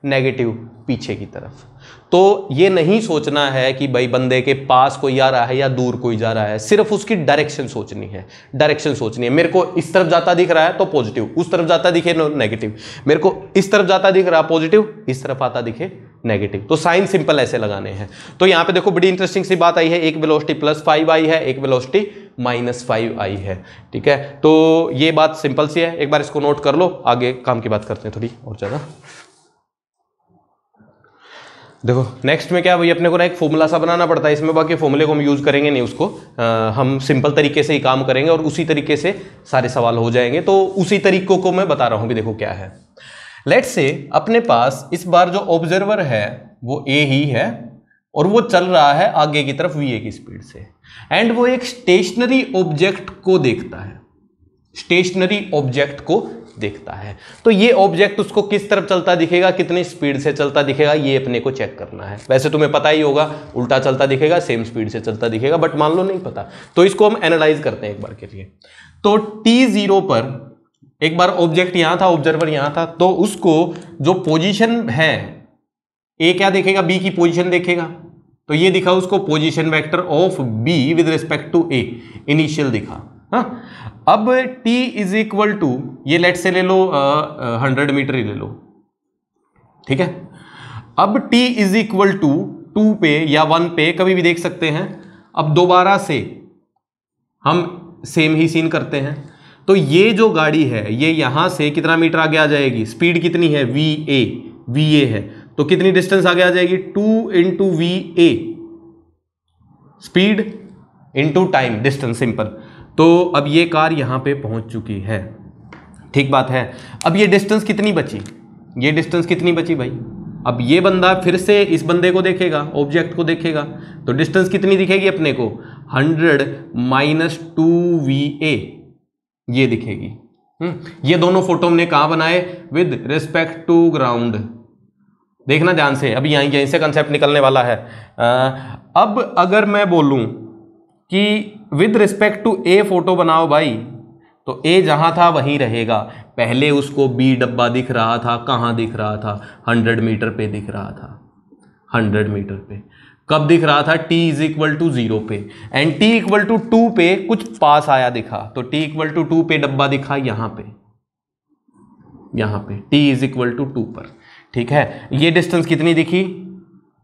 A: नेगेटिव, पीछे की तरफ। तो ये नहीं सोचना है कि भाई बंदे के पास कोई आ रहा है या दूर कोई जा रहा है, सिर्फ उसकी डायरेक्शन सोचनी है, डायरेक्शन सोचनी है। मेरे को इस तरफ जाता दिख रहा है तो पॉजिटिव, उस तरफ जाता दिखे नेगेटिव। मेरे को इस तरफ जाता दिख रहा पॉजिटिव, इस तरफ आता दिखे नेगेटिव। तो साइन सिंपल ऐसे लगाने हैं। तो यहां पे देखो बड़ी इंटरेस्टिंग सी बात आई है, एक वेलोसिटी +5 आई है, एक वेलोसिटी -5 आई है। ठीक है, तो ये बात सिंपल सी है, एक बार इसको नोट कर लो, आगे काम की बात करते हैं थोड़ी और ज्यादा। देखो नेक्स्ट में क्या, भाई अपने को ना एक फॉर्मूला सा बनाना पड़ता है इसमें, बाकी फॉर्मूले को हम यूज करेंगे नहीं, उसको हम सिंपल तरीके से ही काम करेंगे और उसी तरीके से सारे सवाल हो जाएंगे। तो उसी तरीकों को मैं बता रहा हूं भी। देखो क्या है, लेट्स से अपने पास इस बार जो ऑब्जर्वर है वो ए ही है और वो चल रहा है आगे की तरफ va की स्पीड से, एंड वो एक स्टेशनरी ऑब्जेक्ट को देखता है, स्टेशनरी ऑब्जेक्ट को देखता है। तो ये ऑब्जेक्ट उसको किस तरफ चलता दिखेगा, कितनी स्पीड से चलता दिखेगा, ये अपने को चेक करना है। वैसे तुम्हें पता ही होगा, उल्टा चलता दिखेगा, सेम स्पीड से चलता दिखेगा, बट मान लो नहीं पता, तो इसको हम एनालाइज करते हैं एक बार के लिए। तो t0 पर एक बार ऑब्जेक्ट यहां था, ऑब्जर्वर यहां था, तो उसको जो पोजीशन है ए क्या देखेगा? बी की पोजीशन देखेगा। तो ये दिखा उसको position vector of B with respect to A, initial दिखा। हाँ, अब t इज इक्वल टू, ये लेट से ले लो 100 मीटर ही ले लो, ठीक है। अब t इज इक्वल टू 2 पे या 1 पे कभी भी देख सकते हैं। अब दोबारा से हम सेम ही सीन करते हैं। तो ये जो गाड़ी है ये यहां से कितना मीटर आगे आ जाएगी? स्पीड कितनी है? va है, तो कितनी डिस्टेंस आगे आ जाएगी? 2 × va, speed into time, distance, simple. तो अब ये कार यहां पे पहुंच चुकी है, ठीक बात है। अब ये डिस्टेंस कितनी बची? ये डिस्टेंस कितनी बची भाई? अब ये बंदा फिर से इस बंदे को देखेगा, ऑब्जेक्ट को देखेगा, तो डिस्टेंस कितनी दिखेगी अपने को? 100 - 2va ये दिखेगी। ये दोनों फोटो हमने कहां बनाए? With respect to ground. देखना ध्यान से, अभी यहीं से कंसेप्ट निकलने वाला है। अब अगर मैं बोलूं कि with respect to A photo बनाओ भाई, तो ए जहां था वहीं रहेगा। पहले उसको बी डब्बा दिख रहा था, कहां दिख रहा था? 100 मीटर पे दिख रहा था, 100 मीटर पे। कब दिख रहा था? t = 0 पे, एंड t = 2 पे कुछ पास आया दिखा, तो t = 2 पे डब्बा दिखा यहां पे, t = 2 पर, ठीक है। ये डिस्टेंस कितनी दिखी?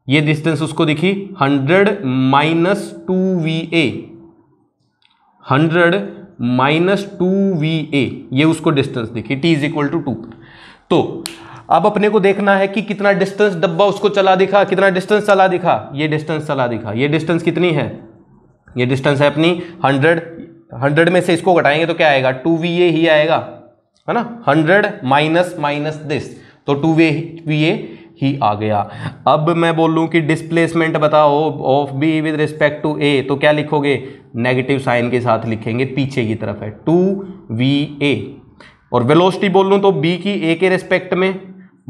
A: ये डिस्टेंस उसको दिखी 100 - 2va, 100 - 2va, ये उसको डिस्टेंस दिखी t = 2 पर। तो अब अपने को देखना है कि कितना डिस्टेंस डब्बा उसको चला दिखा, कितना डिस्टेंस चला दिखा? ये डिस्टेंस चला दिखा। ये डिस्टेंस कितनी है? ये डिस्टेंस है अपनी 100 में से इसको घटाएंगे तो क्या आएगा 2va ही आएगा, है ना। 100 माइनस दिस, तो 2va ही आ गया। अब मैं बोलूं कि डिस्प्लेसमेंट बताओ of B with respect to A, तो क्या लिखोगे, नेगेटिव साइन के साथ लिखेंगे, पीछे की तरफ है 2va। और वेलोसिटी बोल लूं तो बी की ए के रिस्पेक्ट में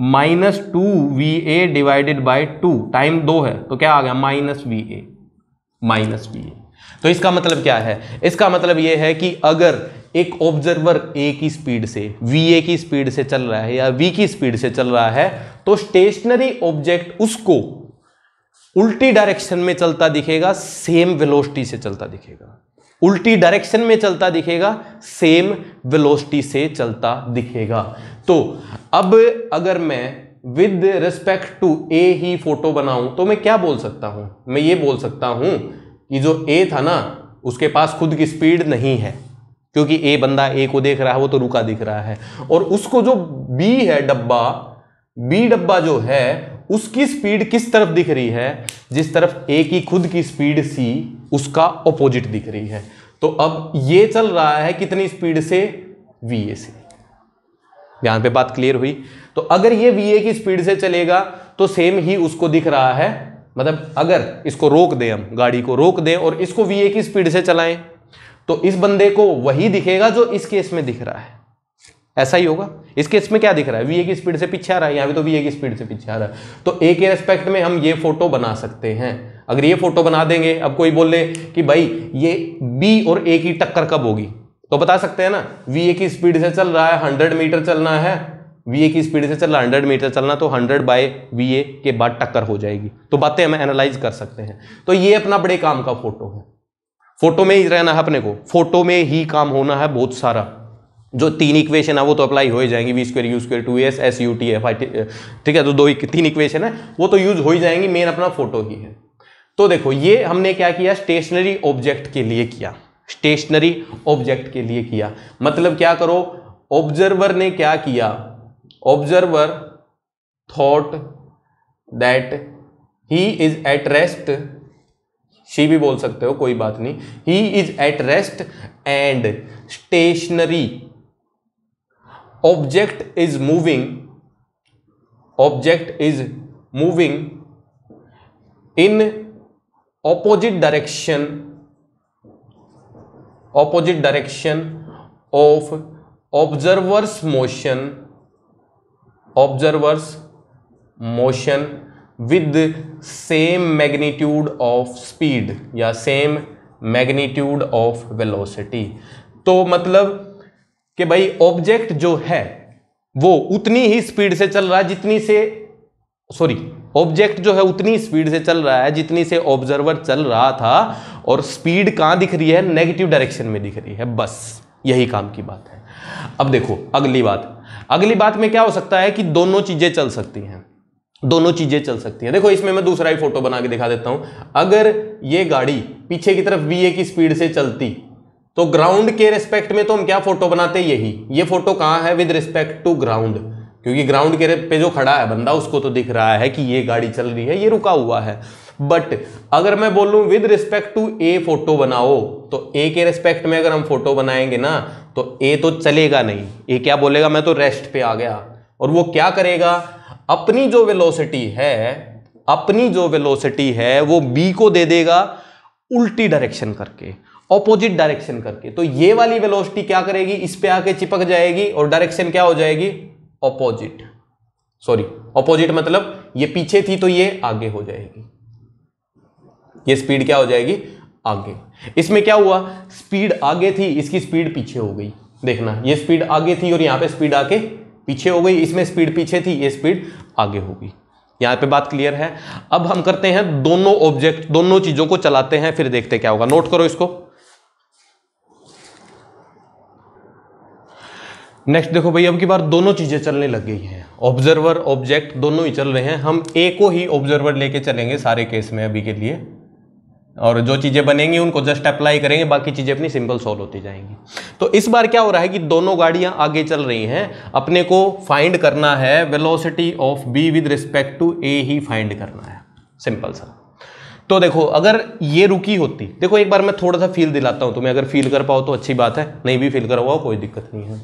A: -2va डिवाइडेड बाय 2, टाइम 2 है तो क्या आ गया -va। तो इसका मतलब क्या है, इसका मतलब यह है कि अगर एक ऑब्जर्वर ए की स्पीड से va की स्पीड से चल रहा है या v की स्पीड से चल रहा है, तो स्टेशनरी ऑब्जेक्ट उसको उल्टी डायरेक्शन में चलता दिखेगा, सेम वेलोसिटी से चलता दिखेगा। उल्टी डायरेक्शन में चलता दिखेगा, सेम वेलोसिटी से चलता दिखेगा। तो अब अगर मैं विद रिस्पेक्ट टू ए ही फोटो बनाऊं तो मैं क्या बोल सकता हूं, मैं ये बोल सकता हूं कि जो ए था ना उसके पास खुद की स्पीड नहीं है, क्योंकि ए बंदा ए को देख रहा है, वो तो रुका दिख रहा है, और उसको जो बी है बी डब्बा जो है उसकी स्पीड किस तरफ दिख रही है, जिस तरफ ए की खुद की स्पीड सी उसका ऑपोजिट दिख रही है। तो अब ये चल रहा है कितनी स्पीड से, va से। यहां पे बात क्लियर हुई। तो अगर ये va की स्पीड से चलेगा तो सेम ही उसको दिख रहा है, मतलब अगर इसको रोक दें, हम गाड़ी को रोक दें और इसको va की स्पीड से चलाएं तो इस बंदे को वही दिखेगा जो इस केस में दिख रहा है। ऐसा ही होगा। इस केस में क्या दिख रहा है, va की स्पीड से पीछे आ रहा है, यहां भी तो va की स्पीड से पीछे आ रहा है। तो a के रेस्पेक्ट में हम ये फोटो बना सकते हैं। अगर ये फोटो बना देंगे, अब कोई बोल ले कि भाई ये b और a की टक्कर कब होगी, तो बता सकते हैं ना, va की स्पीड से चल रहा है 100 मीटर चलना है, va की स्पीड से चल रहा है 100 मीटर चलना, तो 100/va के बाद टक्कर हो जाएगी। तो बातें हम एनालाइज कर सकते हैं। तो ये अपना बड़े काम का फोटो है, फोटो में ही रहना है अपने को, फोटो में ही काम होना है बहुत सारा। जो 3 इक्वेशन है वो तो अप्लाई हो ही जाएंगी, v² u² 2s s u t f, ठीक है। तो 3 इक्वेशन है वो तो यूज हो ही जाएंगी, मेन अपना फोटो ही है। तो देखो ये हमने क्या किया, स्टेशनरी ऑब्जेक्ट के लिए किया, स्टेशनरी ऑब्जेक्ट के लिए किया। मतलब क्या करो, ऑब्जर्वर ने क्या किया, observer thought that he is at rest, she भी बोल सकते हो कोई बात नहीं, he is at rest and stationary object is moving in opposite direction of observer's motion with same magnitude of speed या same magnitude of velocity। तो मतलब कि भाई ऑब्जेक्ट जो है वो उतनी ही स्पीड से चल रहा है जितनी से, ऑब्जेक्ट जो है उतनी स्पीड से चल रहा है जितनी से ऑब्जर्वर चल रहा था, और स्पीड कहां दिख रही है, नेगेटिव डायरेक्शन में दिख रही है, बस यही काम की बात है। अब देखो अगली बात में क्या हो सकता है कि दोनों चीजें चल सकती हैं, देखो इसमें मैं दूसरा ही फोटो बना के दिखा देता हूं। अगर ये गाड़ी पीछे की तरफ va की स्पीड से चलती तो ग्राउंड के रिस्पेक्ट में तो हम क्या फोटो बनाते, ये फोटो कहां है, विद रिस्पेक्ट टू ग्राउंड, क्योंकि ग्राउंड के पे जो खड़ा है बंदा उसको तो दिख रहा है कि ये गाड़ी चल रही है, ये रुका हुआ है। बट अगर मैं बोलूं with respect to A photo बनाओ, तो ए के रिस्पेक्ट में अगर हम फोटो बनाएंगे ना तो ए तो चलेगा नहीं, ए क्या बोलेगा, मैं तो रेस्ट पे आ गया। और वो क्या करेगा, अपनी जो वेलोसिटी है वो बी को दे देगा उल्टी डायरेक्शन करके, ऑपोजिट डायरेक्शन करके। तो ये वाली वेलोसिटी क्या करेगी, इस पे आके चिपक जाएगी और डायरेक्शन क्या हो जाएगी, ऑपोजिट मतलब ये पीछे थी तो ये आगे हो जाएगी, ये स्पीड क्या हो जाएगी, आगे। इसमें क्या हुआ, स्पीड आगे थी, इसकी स्पीड पीछे हो गई। देखना ये स्पीड आगे थी और यहां पे स्पीड आके पीछे हो गई, इसमें स्पीड पीछे थी, ये स्पीड आगे हो गई। यहां पे बात क्लियर है। अब हम करते हैं दोनों चीजों को चलाते हैं, फिर देखते क्या होगा। नोट करो इसको। नेक्स्ट देखो भाई, अब की बार दोनों चीजें चलने लग गई हैं, ऑब्जर्वर ऑब्जेक्ट दोनों ही चल रहे हैं। हम ए को ही ऑब्जर्वर लेके चलेंगे सारे केस में अभी के लिए, और जो चीजें बनेंगी उनको जस्ट अप्लाई करेंगे, बाकी चीजें अपनी सिंपल सॉल्व होती जाएंगी। तो इस बार क्या हो रहा है कि दोनों गाड़ियां आगे चल रही हैं, अपने को फाइंड करना है velocity of B with respect to A ही फाइंड करना है, सिंपल सा। तो देखो अगर ये रुकी होती, देखो एक बार मैं थोड़ा सा फील दिलाता हूं तुम्हें, अगर फील कर पाओ तो अच्छी बात है, नहीं भी फील करवाओ कोई दिक्कत नहीं है,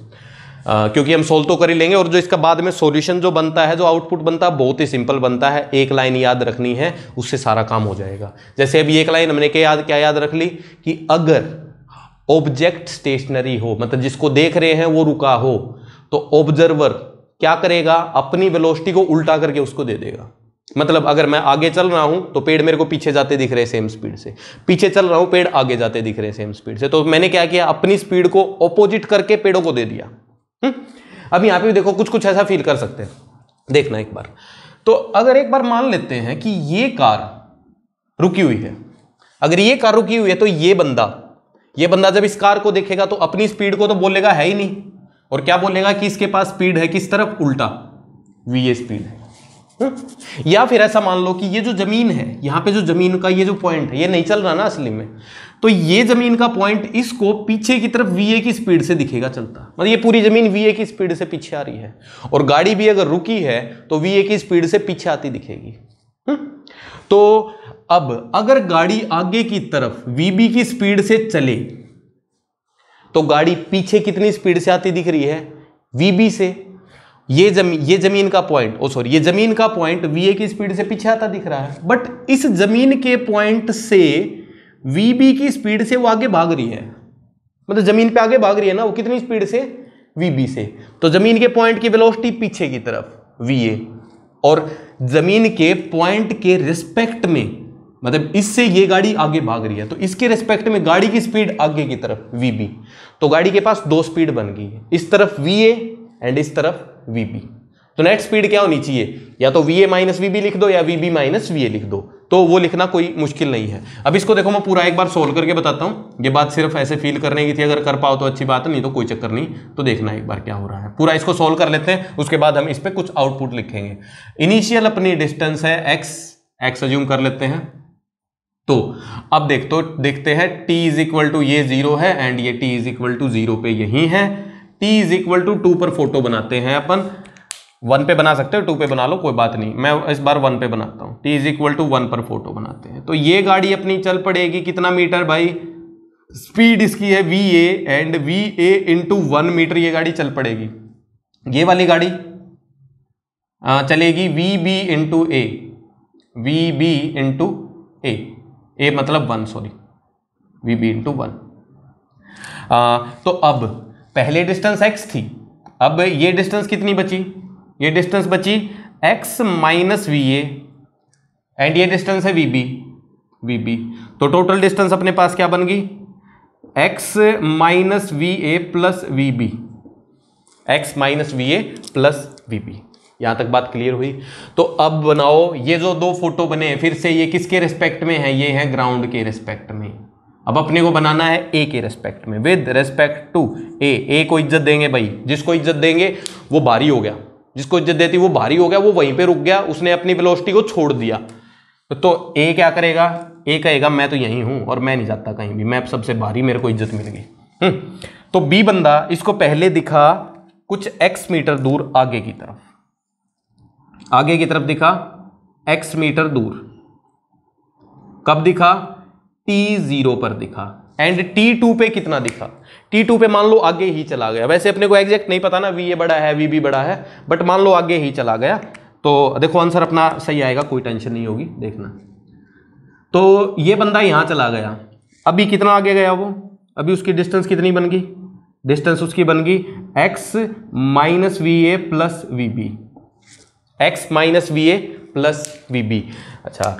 A: क्योंकि हम सोल्व तो कर ही लेंगे। और जो इसका बाद में सॉल्यूशन जो बनता है, जो आउटपुट बनता है, बहुत ही सिंपल बनता है, एक लाइन याद रखनी है, उससे सारा काम हो जाएगा। जैसे अभी एक लाइन हमने क्या याद रख ली कि अगर ऑब्जेक्ट स्टेशनरी हो, मतलब जिसको देख रहे हैं वो रुका हो, तो ऑब्जर्वर क्या करेगा, अपनी वेलोसिटी को उल्टा करके उसको दे देगा। मतलब अगर मैं आगे चल रहा हूं तो पेड़ मेरे को पीछे जाते दिख रहे सेम स्पीड से, पीछे चल रहा हूं पेड़ आगे जाते दिख रहे सेम स्पीड से, तो मैंने क्या किया, अपनी स्पीड को ऑपोजिट करके पेड़ों को दे दिया। अब यहां पे भी देखो कुछ कुछ ऐसा फील कर सकते हैं, देखना एक बार। तो अगर एक बार मान लेते हैं कि ये कार रुकी हुई है, अगर ये कार रुकी हुई है तो ये बंदा जब इस कार को देखेगा तो अपनी स्पीड को तो बोलेगा है ही नहीं, और क्या बोलेगा कि इसके पास स्पीड है किस तरफ, उल्टा, वी स्पीड है। या फिर ऐसा मान लो कि ये जो जमीन है, यहां पे जो जमीन का ये जो पॉइंट है, ये नहीं चल रहा ना असली में, तो ये जमीन का पॉइंट इसको पीछे की तरफ वी की स्पीड से दिखेगा चलता, मतलब ये पूरी जमीन वी की स्पीड से पीछे आ रही है, और गाड़ी भी अगर रुकी है तो वी की स्पीड से पीछे आती दिखेगी। तो अब अगर गाड़ी आगे की तरफ वीबी की स्पीड से चले तो गाड़ी पीछे कितनी स्पीड से आती दिख रही है, वीबी से। ये जमीन का पॉइंट, ये जमीन का पॉइंट वीए की स्पीड से पीछे आता दिख रहा है, बट इस जमीन के पॉइंट से वीबी की स्पीड से वो आगे भाग रही है, मतलब जमीन पे आगे भाग रही है ना, वो कितनी स्पीड से, वीबी से। तो जमीन के पॉइंट की वेलोसिटी पीछे की तरफ वीए, और जमीन के पॉइंट के रिस्पेक्ट में, मतलब इससे ये गाड़ी आगे भाग रही है, तो इसके रिस्पेक्ट में गाड़ी की स्पीड आगे की तरफ वीबी, तो गाड़ी के पास दो स्पीड बन गई है, इस तरफ वीए एंड इस तरफ वीबी। तो नेट स्पीड क्या होनी चाहिए, या तो वीए माइनस वीबी लिख दो या वीबी माइनस वीए लिख दो, तो वो लिखना कोई मुश्किल नहीं है। अब इसको देखो मैं पूरा एक बार सोल्व करके बताता हूं, ये बात सिर्फ ऐसे फील करने की थी, अगर कर पाओ तो अच्छी बात है, नहीं तो कोई चक्कर नहीं। तो देखना एक बार क्या हो रहा है, पूरा इसको सोल्व कर लेते हैं, उसके बाद हम इस पर कुछ आउटपुट लिखेंगे। इनिशियल अपनी डिस्टेंस है एक्स अज्यूम कर लेते हैं। तो अब देखते हैं t इज इक्वल टू ये 0 है एंड ये t इज इक्वल टू 0 पे यही है। t इज इक्वल टू 2 पर फोटो बनाते हैं अपन, 1 पे बना सकते हो, 2 पे बना लो कोई बात नहीं, मैं इस बार 1 पे बनाता हूं। t इज इक्वल टू 1 पर फोटो बनाते हैं। तो ये गाड़ी अपनी चल पड़ेगी कितना मीटर भाई, स्पीड इसकी है va and va into 1 metre ये गाड़ी चल पड़ेगी। ये वाली गाड़ी चलेगी vb into A, vb into A मतलब 1, सॉरी vb इंटू 1। तो अब पहले डिस्टेंस x थी, अब ये डिस्टेंस कितनी बची, ये डिस्टेंस बची x माइनस वी एंड ये डिस्टेंस है vb। तो टोटल डिस्टेंस अपने पास क्या बन गई, x minus V A plus VB, X minus V A plus VB. यहां तक बात क्लियर हुई। तो अब बनाओ ये जो दो फोटो बने, फिर से ये किसके रिस्पेक्ट में है, ये है ग्राउंड के रिस्पेक्ट में। अब अपने को बनाना है ए के रिस्पेक्ट में, विद रिस्पेक्ट टू ए को इज्जत देंगे भाई, जिसको इज्जत देंगे वो भारी हो गया, जिसको इज्जत देती वो भारी हो गया, वो वहीं पे रुक गया, उसने अपनी वेलोसिटी को छोड़ दिया। तो ए क्या करेगा, ए कहेगा मैं तो यहीं हूं और मैं नहीं जाता कहीं भी, मैं सबसे भारी, मेरे को इज्जत मिल गई। तो बी बंदा इसको पहले दिखा कुछ x मीटर दूर आगे की तरफ, आगे की तरफ दिखा x मीटर दूर, कब दिखा, t0 पर दिखा, एंड t2 पे कितना दिखा, t2 पे मान लो आगे ही चला गया। वैसे अपने को एग्जैक्ट नहीं पता ना, va बड़ा है vb बड़ा है, बट मान लो आगे ही चला गया, तो देखो आंसर अपना सही आएगा, कोई टेंशन नहीं होगी, देखना। तो ये बंदा यहां चला गया, अभी कितना आगे गया वो, अभी उसकी डिस्टेंस कितनी बन गई, डिस्टेंस उसकी बन गई x minus V A plus V B, X minus V A plus V B. अच्छा,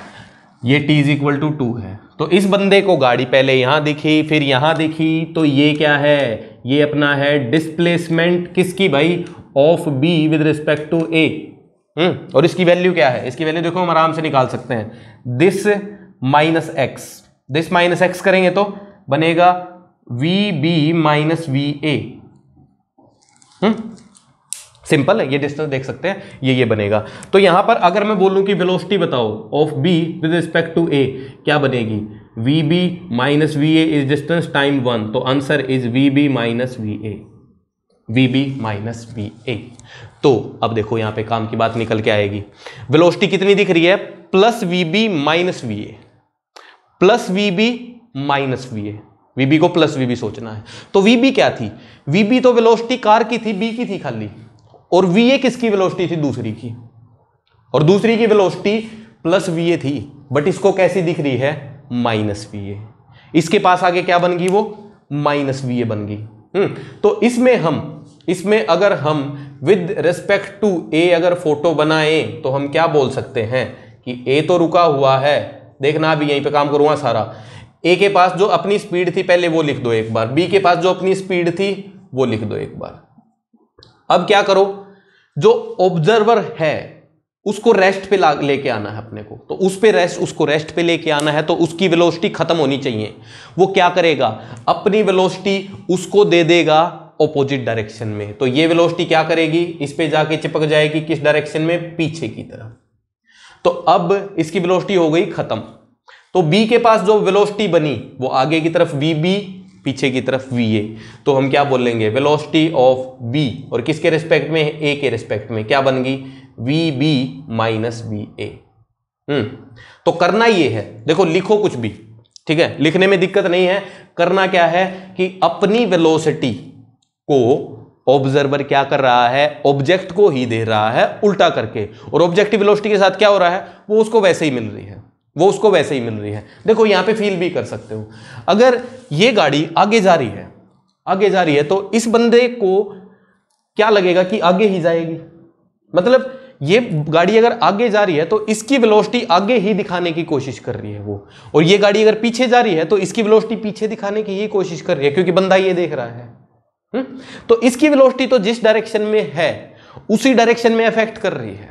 A: ये t इज इक्वल टू 2 है, तो इस बंदे को गाड़ी पहले यहां दिखी फिर यहां दिखी, तो ये क्या है, ये अपना है डिस्प्लेसमेंट किसकी भाई, of b with respect to a। और इसकी वैल्यू क्या है, इसकी वैल्यू देखो हम आराम से निकाल सकते हैं, this minus X, this minus X करेंगे तो बनेगा V B minus V A. Simple है, ये डिस्टेंस देख सकते हैं, ये बनेगा। तो यहां पर अगर मैं बोलूं कि वेलोसिटी बताओ of b with respect to a, क्या बनेगी, vb minus V A is distance time 1, तो answer is vb minus V A, vb minus V A. तो अब देखो यहां पे काम की बात निकल के आएगी, वेलोसिटी कितनी दिख रही है, plus vb minus V A, plus VB minus VA, VB को प्लस वीबी सोचना है। तो वीबी क्या थी, वीबी तो वेलोसिटी कार की थी, बी की थी खाली, और वीए किसकी वेलोसिटी थी, दूसरी की, और दूसरी की वेलोसिटी प्लस वीए थी, बट इसको कैसी दिख रही है, माइनस वीए। इसके पास आगे क्या बन गई, वो माइनस वीए बन गई। तो इसमें अगर हम विद रिस्पेक्ट टू ए अगर फोटो बनाए तो हम क्या बोल सकते हैं कि ए तो रुका हुआ है, देखना अभी यहीं पे काम करूंगा सारा। ए के पास जो अपनी स्पीड थी पहले वो लिख दो एक बार, बी के पास जो अपनी स्पीड थी वो लिख दो एक बार। अब क्या करो, जो ऑब्जर्वर है उसको रेस्ट पे लेके आना है अपने को, तो उसको रेस्ट पे लेके आना है, तो उसकी वेलोसिटी खत्म होनी चाहिए। वो क्या करेगा, अपनी वेलोसिटी उसको दे देगा ऑपोजिट डायरेक्शन में। तो ये वेलोसिटी क्या करेगी, इस पे जाके चिपक जाएगी किस डायरेक्शन में, पीछे की तरफ। तो अब इसकी वेलोसिटी हो गई खत्म। तो बी के पास जो वेलोसिटी बनी वो आगे की तरफ वीबी, पीछे की तरफ वीए। तो हम क्या बोलेंगे, वेलोसिटी ऑफ बी, और किसके रिस्पेक्ट में, ए के रिस्पेक्ट में, क्या बन गई, V B minus V A. तो करना ये है, देखो लिखो कुछ भी, ठीक है, लिखने में दिक्कत नहीं है। करना क्या है कि अपनी वेलोसिटी को ऑब्जर्वर क्या कर रहा है, ऑब्जेक्ट को ही दे रहा है उल्टा करके, और ऑब्जेक्टिव वेलोसिटी के साथ क्या हो रहा है, वो उसको वैसे ही मिल रही है, वो उसको वैसे ही मिल रही है। देखो यहां पे फील भी कर सकते हो, अगर ये गाड़ी आगे जा रही है तो इस बंदे को क्या लगेगा कि आगे ही जाएगी, मतलब ये गाड़ी अगर आगे जा रही है तो इसकी वेलोसिटी आगे ही दिखाने की कोशिश कर रही है वो, और ये गाड़ी अगर पीछे जा रही है तो इसकी वेलोसिटी पीछे दिखाने की ही कोशिश कर रही है, क्योंकि बंदा ये देख रहा है। तो इसकी वेलोसिटी तो जिस डायरेक्शन में है उसी डायरेक्शन में अफेक्ट कर रही है,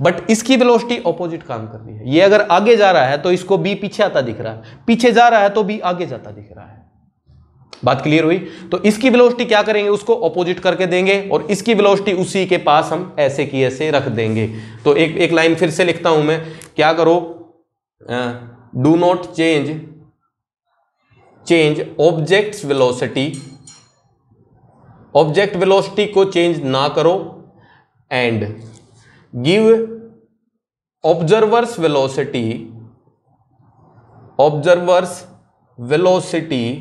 A: बट इसकी वेलोसिटी ऑपोजिट काम कर रही है। ये अगर आगे जा रहा है तो इसको बी पीछे आता दिख रहा है, पीछे जा रहा है तो बी आगे जाता दिख रहा है। बात क्लियर हुई? तो इसकी वेलोसिटी क्या करेंगे, उसको ऑपोजिट करके देंगे, और इसकी वेलोसिटी उसी के पास हम ऐसे की ऐसे रख देंगे। तो एक लाइन फिर से लिखता हूं मैं, क्या करो, do not change object's velocity, object velocity को चेंज ना करो, and give observer's velocity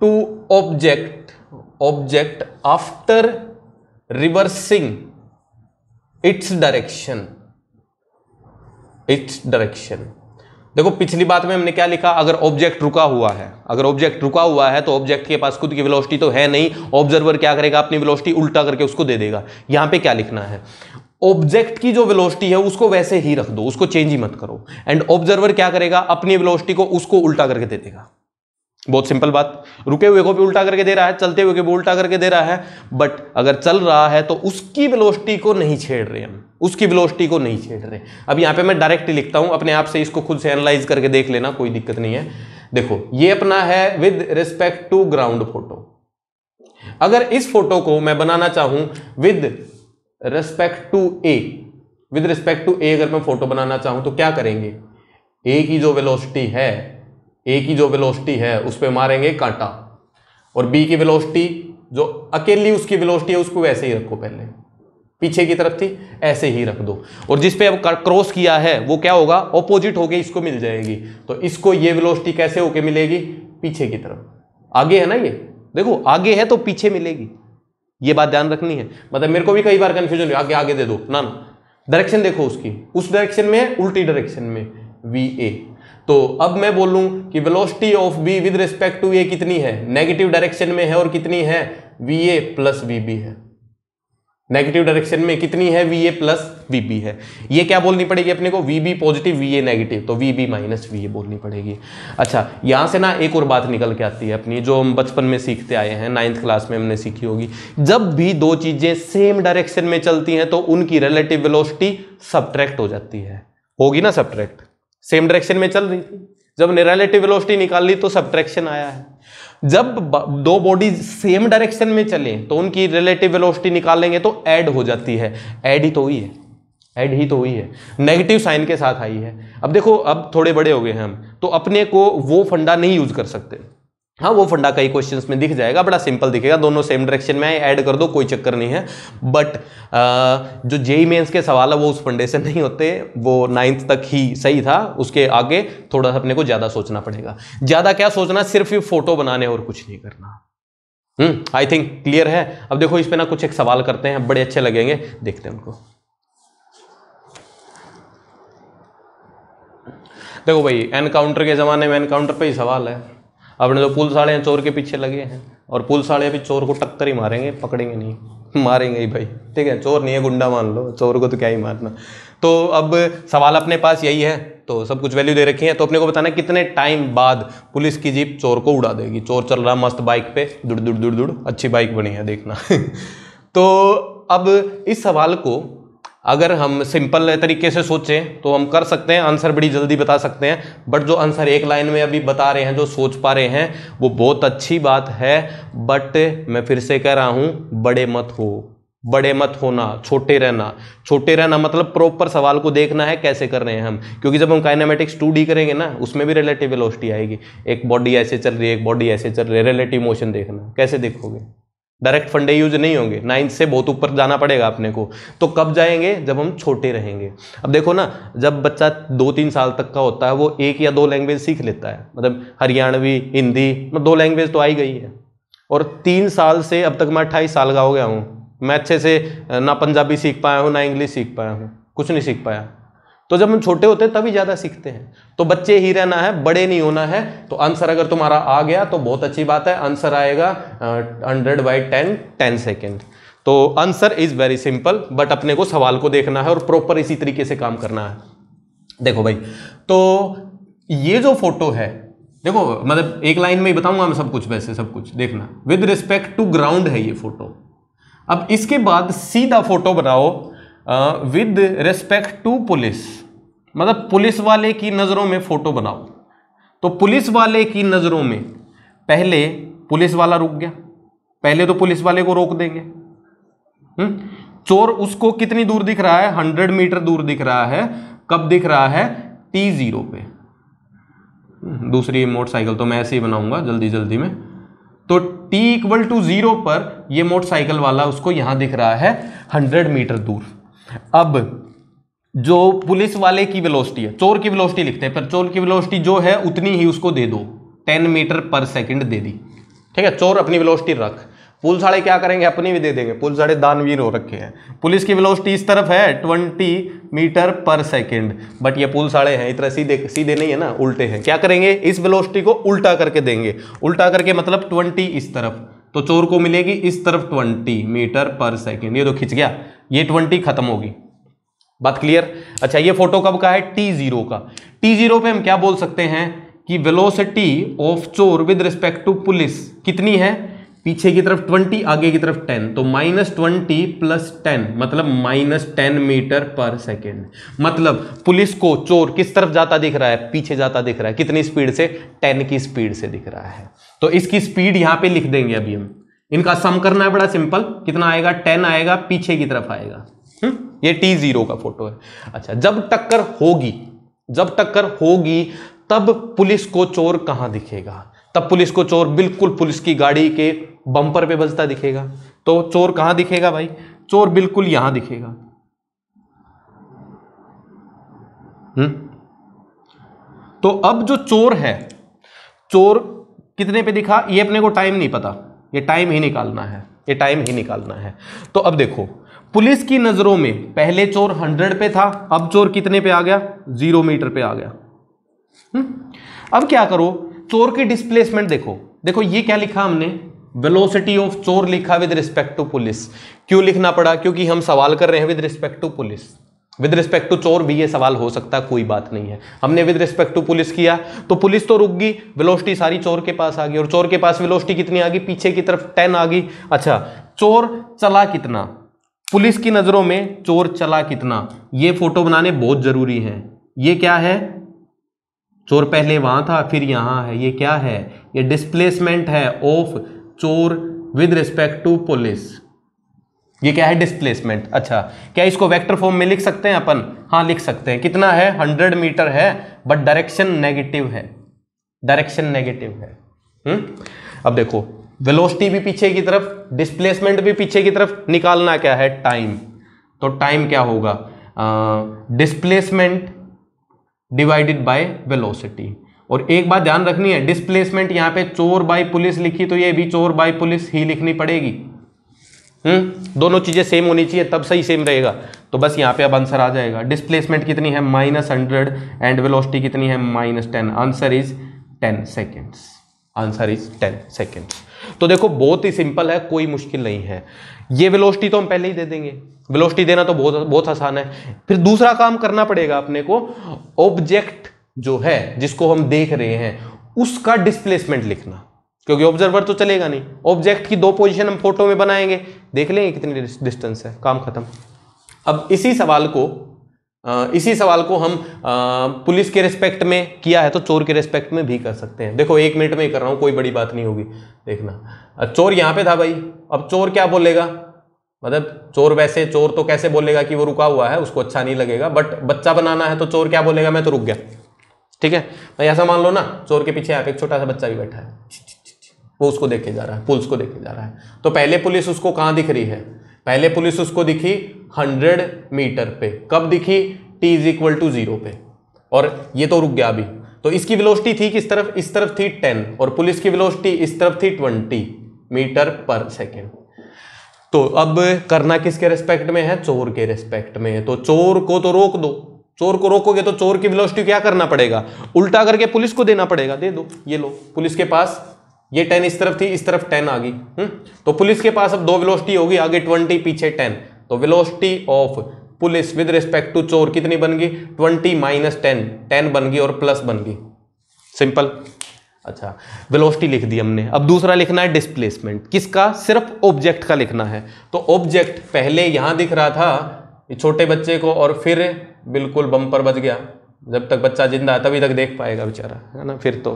A: to object after reversing its direction. देखो पिछली बात में हमने क्या लिखा, अगर ऑब्जेक्ट रुका हुआ है तो ऑब्जेक्ट के पास खुद की वेलोसिटी तो है नहीं, ऑब्जर्वर क्या करेगा, अपनी वेलोसिटी उल्टा करके उसको दे देगा। यहां पे क्या लिखना है, ऑब्जेक्ट की जो वेलोसिटी है उसको वैसे ही रख दो, उसको चेंज ही मत करो, एंड ऑब्जर्वर क्या करेगा, अपनी वेलोसिटी को उसको उल्टा करके दे देगा। बहुत सिंपल बात, रुके हुए को भी उल्टा करके दे रहा है, चलते हुए को भी उल्टा करके दे रहा है, बट अगर चल रहा है तो उसकी वेलोसिटी को नहीं छेड़ रहे हम, अब यहां पे मैं डायरेक्ट लिखता हूं, अपने आप से इसको खुद से एनालाइज करके देख लेना, कोई दिक्कत नहीं है। देखो ये अपना है with respect to ground photo. अगर इस फोटो को मैं बनाना चाहूं विद रिस्पेक्ट टू ए अगर मैं फोटो बनाना चाहूं तो क्या करेंगे, ए की जो वेलोसिटी है उस पर मारेंगे कांटा, और बी की वेलोसिटी जो अकेली उसकी वेलोसिटी है उसको वैसे ही रखो, पहले पीछे की तरफ थी ऐसे ही रख दो, और जिस पे अब क्रॉस किया है वो क्या होगा, ऑपोजिट होके इसको मिल जाएगी। तो इसको ये वेलोसिटी कैसे होके मिलेगी, पीछे की तरफ, आगे है ना, ये देखो आगे है तो पीछे मिलेगी, ये बात ध्यान रखनी है। मतलब मेरे को भी कई बार कंफ्यूजन हुआ, आगे दे दो ना, डायरेक्शन देखो उसकी, उस डायरेक्शन में उल्टी डायरेक्शन में वी ए। तो अब मैं बोलूं कि velocity of B with respect to A कितनी है, नेगेटिव डायरेक्शन में है, और कितनी है, V A plus V B है। नेगेटिव डायरेक्शन में कितनी है, V A plus V B है। ये क्या बोलनी पड़ेगी अपने को, V B positive V A negative, तो V B minus V A बोलनी पड़ेगी। अच्छा यहां से ना एक और बात निकल के आती है अपनी, जो हम बचपन में सीखते आए हैं, 9th क्लास में हमने सीखी होगी, जब भी दो चीजें सेम डायरेक्शन में चलती हैं तो उनकी रिलेटिव वेलोसिटी सबट्रैक्ट हो जाती है, होगी ना सबट्रैक्ट, सेम डायरेक्शन में चल रही थी, जब हमने रिलेटिव वेलोसिटी निकाल ली तो सबट्रैक्शन आया है। जब दो बॉडी सेम डायरेक्शन में चले तो उनकी रिलेटिव वेलोसिटी निकालेंगे तो ऐड हो जाती है, ऐड ही तो हुई है, नेगेटिव साइन के साथ आई है। अब देखो अब थोड़े बड़े हो गए हैं हम, तो अपने को वो फंडा नहीं यूज कर सकते, हाँ वो फंडा कई क्वेश्चंस में दिख जाएगा, बड़ा सिंपल दिखेगा, दोनों सेम डायरेक्शन में ऐड कर दो कोई चक्कर नहीं है। बट जो जेईई मेंस के सवाल है वो उस फंडे से नहीं होते, वो 9th तक ही सही था, उसके आगे थोड़ा सा अपने को ज्यादा सोचना पड़ेगा। ज्यादा क्या सोचना, सिर्फ ये फोटो बनाने और कुछ नहीं करना। आई थिंक क्लियर है। अब देखो इस पे ना कुछ एक सवाल करते हैं, बड़े अच्छे लगेंगे, देखते हैं उनको। देखो भाई एनकाउंटर के जमाने में एनकाउंटर पे ही सवाल है। अपने जो पुलिस वाले हैं चोर के पीछे लगे हैं, और पुलिस वाले भी चोर को टक्कर ही मारेंगे, पकड़ेंगे नहीं, मारेंगे ही भाई, ठीक है। चोर नहीं है, गुंडा मान लो, चोर को तो क्या ही मारना। तो अब सवाल अपने पास यही है, तो सब कुछ वैल्यू दे रखी है, तो अपने को बताना है कितने टाइम बाद पुलिस की जीप चोर को उड़ा देगी। चोर चल रहा मस्त बाइक पे, दुड़ दुड़ दुड़ दुड़, अच्छी बाइक बनी है देखना। तो अब इस सवाल को अगर हम सिंपल तरीके से सोचें तो हम कर सकते हैं, आंसर बड़ी जल्दी बता सकते हैं। बट जो आंसर एक लाइन में अभी बता रहे हैं, जो सोच पा रहे हैं, वो बहुत अच्छी बात है। बट मैं फिर से कह रहा हूं, बड़े मत हो, बड़े मत होना, छोटे रहना। छोटे रहना मतलब प्रॉपर सवाल को देखना है कैसे कर रहे हैं हम, क्योंकि जब हम काइनेमेटिक्स 2D करेंगे ना, उसमें भी रिलेटिव वेलोसिटी आएगी। एक बॉडी ऐसे चल रही है, एक बॉडी ऐसे चल रही है, रिलेटिव मोशन देखना, कैसे देखोगे? डायरेक्ट फंडे यूज नहीं होंगे, 9th से बहुत ऊपर जाना पड़ेगा अपने को। तो कब जाएंगे? जब हम छोटे रहेंगे। अब देखो ना, जब बच्चा 2-3 साल तक का होता है, वो 1 या 2 लैंग्वेज सीख लेता है, मतलब हरियाणवी, हिंदी, 2 लैंग्वेज तो आई गई है। और 3 साल से अब तक मैं 28 साल का हो गया हूँ, मैं अच्छे से ना पंजाबी सीख पाया हूँ, ना इंग्लिश सीख पाया हूँ, कुछ नहीं सीख पाया। तो जब हम छोटे होते हैं तभी ज़्यादा सीखते हैं। तो बच्चे ही रहना है, बड़े नहीं होना है। तो आंसर अगर तुम्हारा आ गया तो बहुत अच्छी बात है, आंसर आएगा 100/10 10 सेकेंड। तो answer is very simple, but अपने को सवाल को देखना है और प्रॉपर इसी तरीके से काम करना है। देखो भाई, तो ये जो फोटो है, देखो मतलब एक लाइन में ही बताऊंगा मैं सब कुछ, वैसे सब कुछ देखना। विद रिस्पेक्ट टू ग्राउंड है ये फोटो। अब इसके बाद सीधा फोटो बनाओ विद रिस्पेक्ट टू पुलिस, मतलब पुलिस वाले की नजरों में फोटो बनाओ। तो पुलिस वाले की नजरों में पहले पुलिस वाला रुक गया, पहले तो पुलिस वाले को रोक देंगे। चोर उसको कितनी दूर दिख रहा है? 100 मीटर दूर दिख रहा है। कब दिख रहा है? T0 पे। दूसरी मोटरसाइकिल तो मैं ऐसे ही बनाऊंगा जल्दी जल्दी में। तो T=0 पर ये मोटरसाइकिल वाला उसको यहां दिख रहा है 100 मीटर दूर। अब जो पुलिस वाले की वेलोसिटी है, चोर की वेलोसिटी लिखते हैं, पर चोर की वेलोसिटी जो है उतनी ही उसको दे दो, 10 मीटर पर सेकंड दे दी, ठीक है। चोर अपनी वेलोसिटी रख, पुलिस वाले क्या करेंगे? अपनी भी दे देंगे, पुलिस वाले दानवीर हो रखे हैं। पुलिस की वेलोसिटी इस तरफ है 20 मीटर पर सेकंड, बट ये पुलिस वाले हैं इतना सीधे सीधे नहीं है ना, उल्टे हैं। क्या करेंगे? इस वेलोसिटी को उल्टा करके देंगे, उल्टा करके मतलब 20 इस तरफ, तो चोर को मिलेगी इस तरफ 20 मीटर पर सेकंड। ये तो खिंच गया, ये 20 खत्म होगी। बात क्लियर? अच्छा, ये फोटो कब का है? T0 का। T0 पे हम क्या बोल सकते हैं कि वेलोसिटी ऑफ चोर विद रिस्पेक्ट टू पुलिस कितनी है? पीछे की तरफ 20, आगे की तरफ 10, तो -20 + 10 मतलब -10 मीटर पर सेकेंड। मतलब पुलिस को चोर किस तरफ जाता दिख रहा है? पीछे जाता दिख रहा है। कितनी स्पीड से? 10 की स्पीड से दिख रहा है। तो इसकी स्पीड यहां पे लिख देंगे। अभी हम इनका सम करना है, बड़ा सिंपल। कितना आएगा? 10 आएगा, पीछे की तरफ आएगा। ये T0 का फोटो है। अच्छा, जब टक्कर होगी, जब टक्कर होगी तब पुलिस को चोर कहां दिखेगा? तब पुलिस को चोर बिल्कुल पुलिस की गाड़ी के बम्पर पे बजता दिखेगा। तो चोर कहां दिखेगा भाई? चोर बिल्कुल यहां दिखेगा। तो अब जो चोर है, चोर कितने पे दिखा? ये अपने को टाइम नहीं पता, ये टाइम ही निकालना है, ये टाइम ही निकालना है। तो अब देखो, पुलिस की नजरों में पहले चोर 100 पे था, अब चोर कितने पे आ गया? 0 मीटर पे आ गया। अब क्या करो? चोर की डिस्प्लेसमेंट देखो। देखो ये क्या लिखा हमने? वेलोसिटी ऑफ चोर लिखा विद रिस्पेक्ट टू पुलिस। क्यों लिखना पड़ा? क्योंकि हम सवाल कर रहे हैं with respect to police. With respect to चोर भी ये सवाल हो सकता है, कोई बात नहीं है। हमने विद रिस्पेक्ट टू पुलिस किया तो पुलिस तो रुक गई, वेलोसिटी सारी चोर के पास आ गई, और चोर के पास वेलोसिटी कितनी आ गई? पीछे की तरफ 10 आ गई। अच्छा, चोर चला कितना? पुलिस की नजरों में चोर चला कितना? ये फोटो बनाने बहुत जरूरी है। ये क्या है? चोर पहले वहां था, फिर यहां है। ये क्या है? ये डिस्प्लेसमेंट है ऑफ चोर विद रिस्पेक्ट टू पुलिस। ये क्या है? डिस्प्लेसमेंट। अच्छा, क्या इसको वेक्टर फॉर्म में लिख सकते हैं अपन? हाँ, लिख सकते हैं। कितना है? 100 मीटर है, बट डायरेक्शन नेगेटिव है, डायरेक्शन नेगेटिव है। अब देखो वेलोसिटी भी पीछे की तरफ, डिस्प्लेसमेंट भी पीछे की तरफ, निकालना क्या है? टाइम। तो टाइम क्या होगा? Displacement divided by velocity. और एक बात ध्यान रखनी है, डिस्प्लेसमेंट यहां पे चोर बाय पुलिस लिखी तो ये भी चोर बाय पुलिस ही लिखनी पड़ेगी। दोनों चीजें सेम होनी चाहिए तब सही सेम रहेगा। तो बस यहाँ पे अब आंसर आ जाएगा। डिस्प्लेसमेंट कितनी है? -100 एंड वेलोसिटी कितनी है? -10। Answer is 10 seconds. Answer is 10 seconds. तो देखो बहुत ही सिंपल है, कोई मुश्किल नहीं है। ये वेलोसिटी तो हम पहले ही दे देंगे, वेलोसिटी देना तो बहुत बहुत आसान है। फिर दूसरा काम करना पड़ेगा अपने को, ऑब्जेक्ट जो है जिसको हम देख रहे हैं उसका डिस्प्लेसमेंट लिखना, क्योंकि ऑब्जर्वर तो चलेगा नहीं। ऑब्जेक्ट की 2 पोजीशन हम फोटो में बनाएंगे, देख लेंगे कितनी डिस्टेंस है, काम खत्म। अब इसी सवाल को हम पुलिस के रिस्पेक्ट में किया है तो चोर के रिस्पेक्ट में भी कर सकते हैं। देखो 1 मिनट में ही कर रहा हूं, कोई बड़ी बात नहीं होगी। देखना, चोर यहां पे था भाई, अब चोर क्या बोलेगा? मतलब चोर, वैसे चोर तो कैसे बोलेगा कि वो रुका हुआ है, उसको अच्छा नहीं लगेगा, बट बच्चा बनाना है तो चोर क्या बोलेगा? मैं तो रुक गया। ठीक है भाई, ऐसा मान लो ना, चोर के पीछे यहाँ पे एक छोटा सा बच्चा भी बैठा है, वो उसको देखे जा रहा है, पुलिस को देखे जा रहा है। तो पहले पुलिस उसको कहाँ दिख रही है? पहले पुलिस उसको दिखी 100 मीटर पे। कब दिखी? t = 0 पे। और ये तो रुक गया अभी। तो इसकी वेलोसिटी थी किस तरफ? इस तरफ थी 10, और पुलिस की वेलोसिटी इस तरफ थी 20 मीटर पर सेकेंड। तो अब करना किसके रेस्पेक्ट में है? चोर के रेस्पेक्ट में है। तो चोर को तो रोक दो, चोर को रोकोगे तो चोर की वेलोसिटी क्या करना पड़ेगा? उल्टा करके पुलिस को देना पड़ेगा। दे दो, ये लो, पुलिस के पास ये 10 इस तरफ थी, इस तरफ 10 आ गई। तो पुलिस के पास अब 2 वेलोसिटी होगी, आगे 20 पीछे 10। तो velocity of police with respect to चोर कितनी बन गई? 20 - 10, 10 बन गई और प्लस बन गई। सिंपल। अच्छा, वेलोसिटी लिख दी हमने। अब दूसरा लिखना है डिस्प्लेसमेंट। किसका? सिर्फ ऑब्जेक्ट का लिखना है। तो ऑब्जेक्ट पहले यहां दिख रहा था छोटे बच्चे को, और फिर बिल्कुल बम्पर बच गया। जब तक बच्चा जिंदा है तभी तक देख पाएगा बेचारा, है ना? फिर तो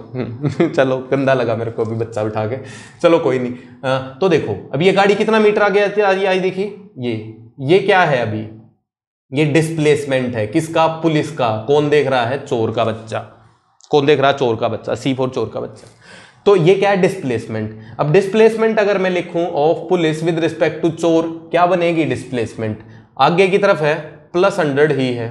A: चलो, गंदा लगा मेरे को अभी बच्चा उठा के, चलो कोई नहीं। तो देखो अब ये गाड़ी कितना मीटर आगे आई देखिए, ये क्या है? अभी ये डिस्प्लेसमेंट है। किसका? पुलिस का। कौन देख रहा है? चोर का बच्चा। कौन देख रहा है? चोर का बच्चा। C4 चोर का बच्चा। तो ये क्या है? डिस्प्लेसमेंट। अब डिस्प्लेसमेंट अगर मैं लिखूं of police with respect to चोर, क्या बनेगी डिस्प्लेसमेंट? आगे की तरफ है +100 ही है।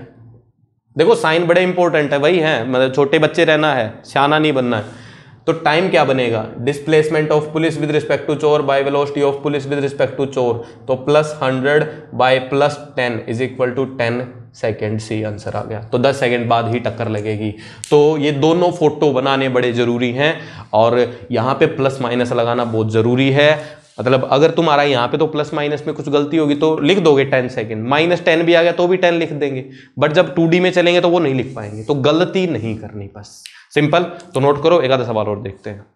A: देखो साइन बड़े इंपॉर्टेंट है, वही है, मतलब छोटे बच्चे रहना है, सियाना नहीं बनना है। तो टाइम क्या बनेगा? Displacement of police with respect to चोर by velocity of police with respect to चोर। तो +100 बाय +10 = 10 सेकेंड। सी आंसर आ गया। तो 10 सेकेंड बाद ही टक्कर लगेगी। तो ये दोनों फोटो बनाने बड़े जरूरी हैं, और यहाँ पे प्लस माइनस लगाना बहुत जरूरी है। मतलब अगर तुम्हारा यहाँ पे तो प्लस माइनस में कुछ गलती होगी तो लिख दोगे 10 सेकेंड, -10 भी आ गया तो भी 10 लिख देंगे, बट जब 2D में चलेंगे तो वो नहीं लिख पाएंगे। तो गलती नहीं करनी, बस सिंपल। तो नोट करो, एक आधा सवाल और देखते हैं।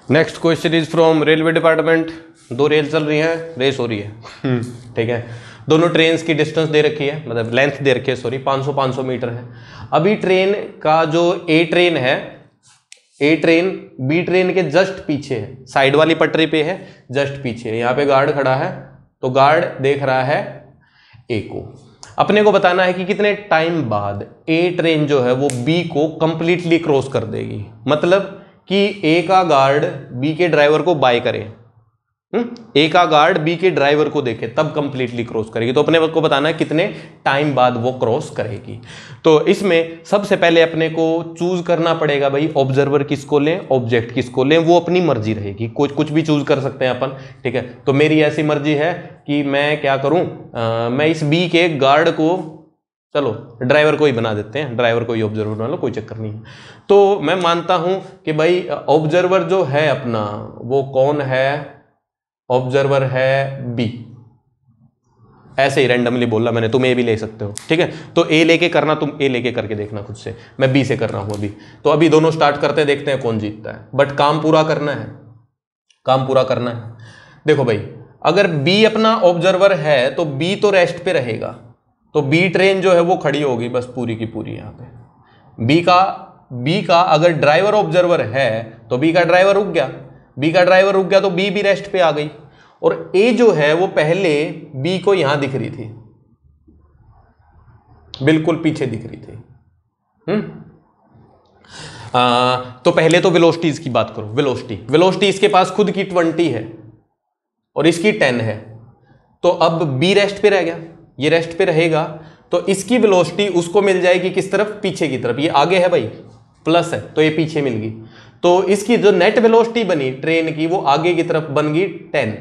A: Next question is from railway department. 2 rail चल रही है, रेस हो रही है, ठीक है। दोनों ट्रेन की डिस्टेंस दे रखी है, मतलब लेंथ दे रखी है, सॉरी, 500 मीटर है। अभी ट्रेन का जो ए ट्रेन है, ए ट्रेन बी ट्रेन के जस्ट पीछे है, साइड वाली पटरी पे है, जस्ट पीछे। यहाँ पे गार्ड खड़ा है, तो गार्ड देख रहा है ए को। अपने को बताना है कि कितने टाइम बाद ए ट्रेन जो है वो बी को कंप्लीटली क्रॉस कर देगी। मतलब कि ए का गार्ड बी के ड्राइवर को बाय करे, ए का गार्ड बी के ड्राइवर को देखे, तब कंप्लीटली क्रॉस करेगी। तो अपने को बताना है कितने टाइम बाद वो क्रॉस करेगी। तो इसमें सबसे पहले अपने को चूज करना पड़ेगा भाई, ऑब्जर्वर किसको लें, ऑब्जेक्ट किसको लें, वो अपनी मर्जी रहेगी। कुछ भी चूज कर सकते हैं अपन, ठीक है। तो मेरी ऐसी मर्जी है कि मैं क्या करूं, मैं इस बी के गार्ड को, चलो ड्राइवर को ही बना देते हैं, ड्राइवर को ही ऑब्जर्वर बना लो, कोई चक्कर नहीं है। तो मैं मानता हूं कि भाई ऑब्जर्वर जो है अपना, वो कौन है, ऑब्जर्वर है बी। ऐसे ही रैंडमली बोला मैंने, तुम ए भी ले सकते हो, ठीक है। तो ए लेके करना, तुम ए लेके करके देखना खुद से, मैं बी से कर रहा हूं अभी। तो अभी दोनों स्टार्ट करते हैं, देखते हैं कौन जीतता है, बट काम पूरा करना है, काम पूरा करना है। देखो भाई, अगर बी अपना ऑब्जर्वर है तो बी तो रेस्ट पे रहेगा, तो बी ट्रेन जो है वो खड़ी होगी बस पूरी की पूरी यहाँ पे। बी का अगर ड्राइवर ऑब्जर्वर है तो बी का ड्राइवर रुक गया, बी का ड्राइवर रुक गया तो बी भी रेस्ट पे आ गई। और ए जो है वो पहले बी को यहां दिख रही थी, बिल्कुल पीछे दिख रही थी, तो पहले तो वेलोसिटीज की बात करो। वेलोसिटी इसके पास खुद की 20 है और इसकी 10 है, तो अब बी रेस्ट पे रह गया, ये रेस्ट पे रहेगा, तो इसकी वेलोसिटी उसको मिल जाएगी किस तरफ, पीछे की तरफ। ये आगे है भाई, प्लस है, तो ये पीछे मिल गई। तो इसकी जो नेट वेलोसिटी बनी ट्रेन की, वो आगे की तरफ बन गई 10।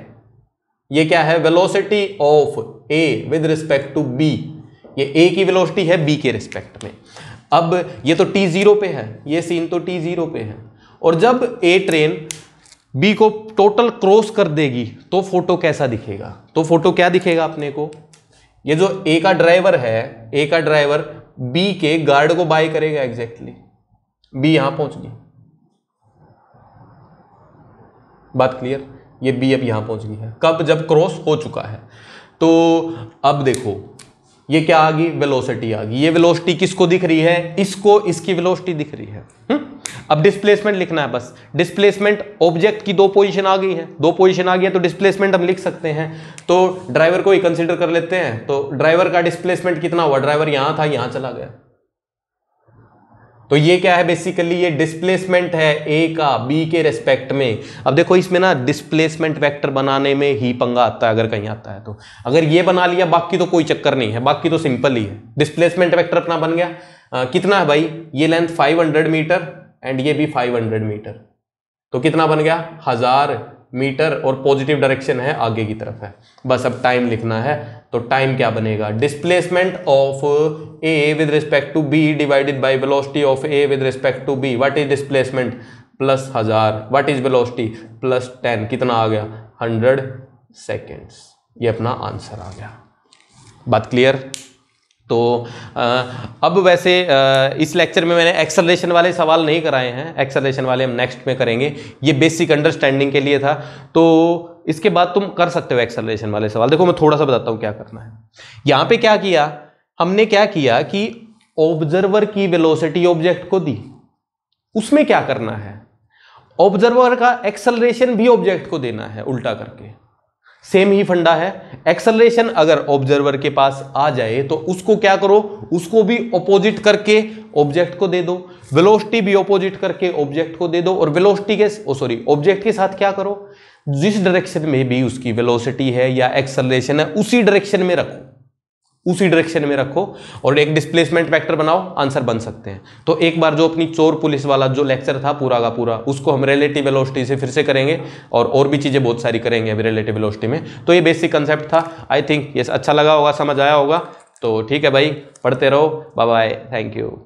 A: ये क्या है, velocity of A with respect to B. ये ए की वेलोसिटी है बी के रिस्पेक्ट में। अब ये तो t0 पे है, ये सीन तो t0 पे है, और जब ए ट्रेन बी को टोटल क्रॉस कर देगी तो फोटो कैसा दिखेगा, तो फोटो क्या दिखेगा अपने को, ये जो ए का ड्राइवर है, ए का ड्राइवर बी के गार्ड को बाय करेगा एग्जैक्टली। बी यहां पहुंच गई, बात क्लियर, ये बी अब यहां पहुंच गई है, कब, जब क्रॉस हो चुका है। तो अब देखो ये क्या आ गई, वेलोसिटी आ गई। ये वेलोसिटी किसको दिख रही है, इसको, इसकी वेलोसिटी दिख रही है। अब डिस्प्लेसमेंट लिखना है बस। डिस्प्लेसमेंट ऑब्जेक्ट की 2 पोजीशन आ गई है, 2 पोजीशन आ गई है, तो डिस्प्लेसमेंट हम लिख सकते हैं। तो ड्राइवर को ही कंसीडर कर लेते हैं। तो ड्राइवर का डिस्प्लेसमेंट कितना हुआ, ड्राइवर यहां था, यहां चला गया, तो ये क्या है, बेसिकली ये डिस्प्लेसमेंट है ए का बी के रेस्पेक्ट में। अब देखो इसमें ना डिस्प्लेसमेंट वेक्टर बनाने में ही पंगा आता है, अगर कहीं आता है तो। अगर ये बना लिया, बाकी तो कोई चक्कर नहीं है, बाकी तो सिंपल ही है। डिस्प्लेसमेंट वेक्टर अपना बन गया, कितना है भाई, ये लेंथ 500 मीटर एंड ये भी 500 मीटर, तो कितना बन गया, 1000 मीटर, और पॉजिटिव डायरेक्शन है, आगे की तरफ है। बस अब टाइम लिखना है, तो टाइम क्या बनेगा, displacement of A with respect to B divided by velocity of A with respect to B. What is displacement, plus 1000, what is velocity, plus 10, कितना आ गया, 100 सेकेंड्स। ये अपना आंसर आ गया, बात क्लियर। तो अब वैसे इस लेक्चर में मैंने एक्सेलरेशन वाले सवाल नहीं कराए हैं, एक्सेलरेशन वाले हम नेक्स्ट में करेंगे, ये बेसिक अंडरस्टैंडिंग के लिए था। तो इसके बाद तुम कर सकते हो एक्सेलरेशन वाले सवाल। देखो मैं थोड़ा सा बताता हूँ क्या करना है। यहाँ पे क्या किया हमने, क्या किया कि ऑब्जर्वर की वेलोसिटी ऑब्जेक्ट को दी, उसमें क्या करना है, ऑब्जर्वर का एक्सेलरेशन भी ऑब्जेक्ट को देना है, उल्टा करके। सेम ही फंडा है। एक्सेलरेशन अगर ऑब्जर्वर के पास आ जाए तो उसको क्या करो, उसको भी ऑपोजिट करके ऑब्जेक्ट को दे दो, वेलोसिटी भी ऑपोजिट करके ऑब्जेक्ट को दे दो, और वेलोसिटी के ऑब्जेक्ट के साथ क्या करो, जिस डायरेक्शन में भी उसकी वेलोसिटी है या एक्सेलरेशन है उसी डायरेक्शन में रखो, उसी डायरेक्शन में रखो, और एक डिस्प्लेसमेंट वेक्टर बनाओ, आंसर बन सकते हैं। तो एक बार जो अपनी चोर पुलिस वाला जो लेक्चर था पूरा का पूरा, उसको हम रिलेटिव वेलोसिटी से फिर से करेंगे, और भी चीजें बहुत सारी करेंगे अभी रिलेटिव वेलोसिटी में। तो ये बेसिक कंसेप्ट था। आई थिंक ये अच्छा लगा होगा, समझ आया होगा। तो ठीक है भाई, पढ़ते रहो, बाय बाय, थैंक यू।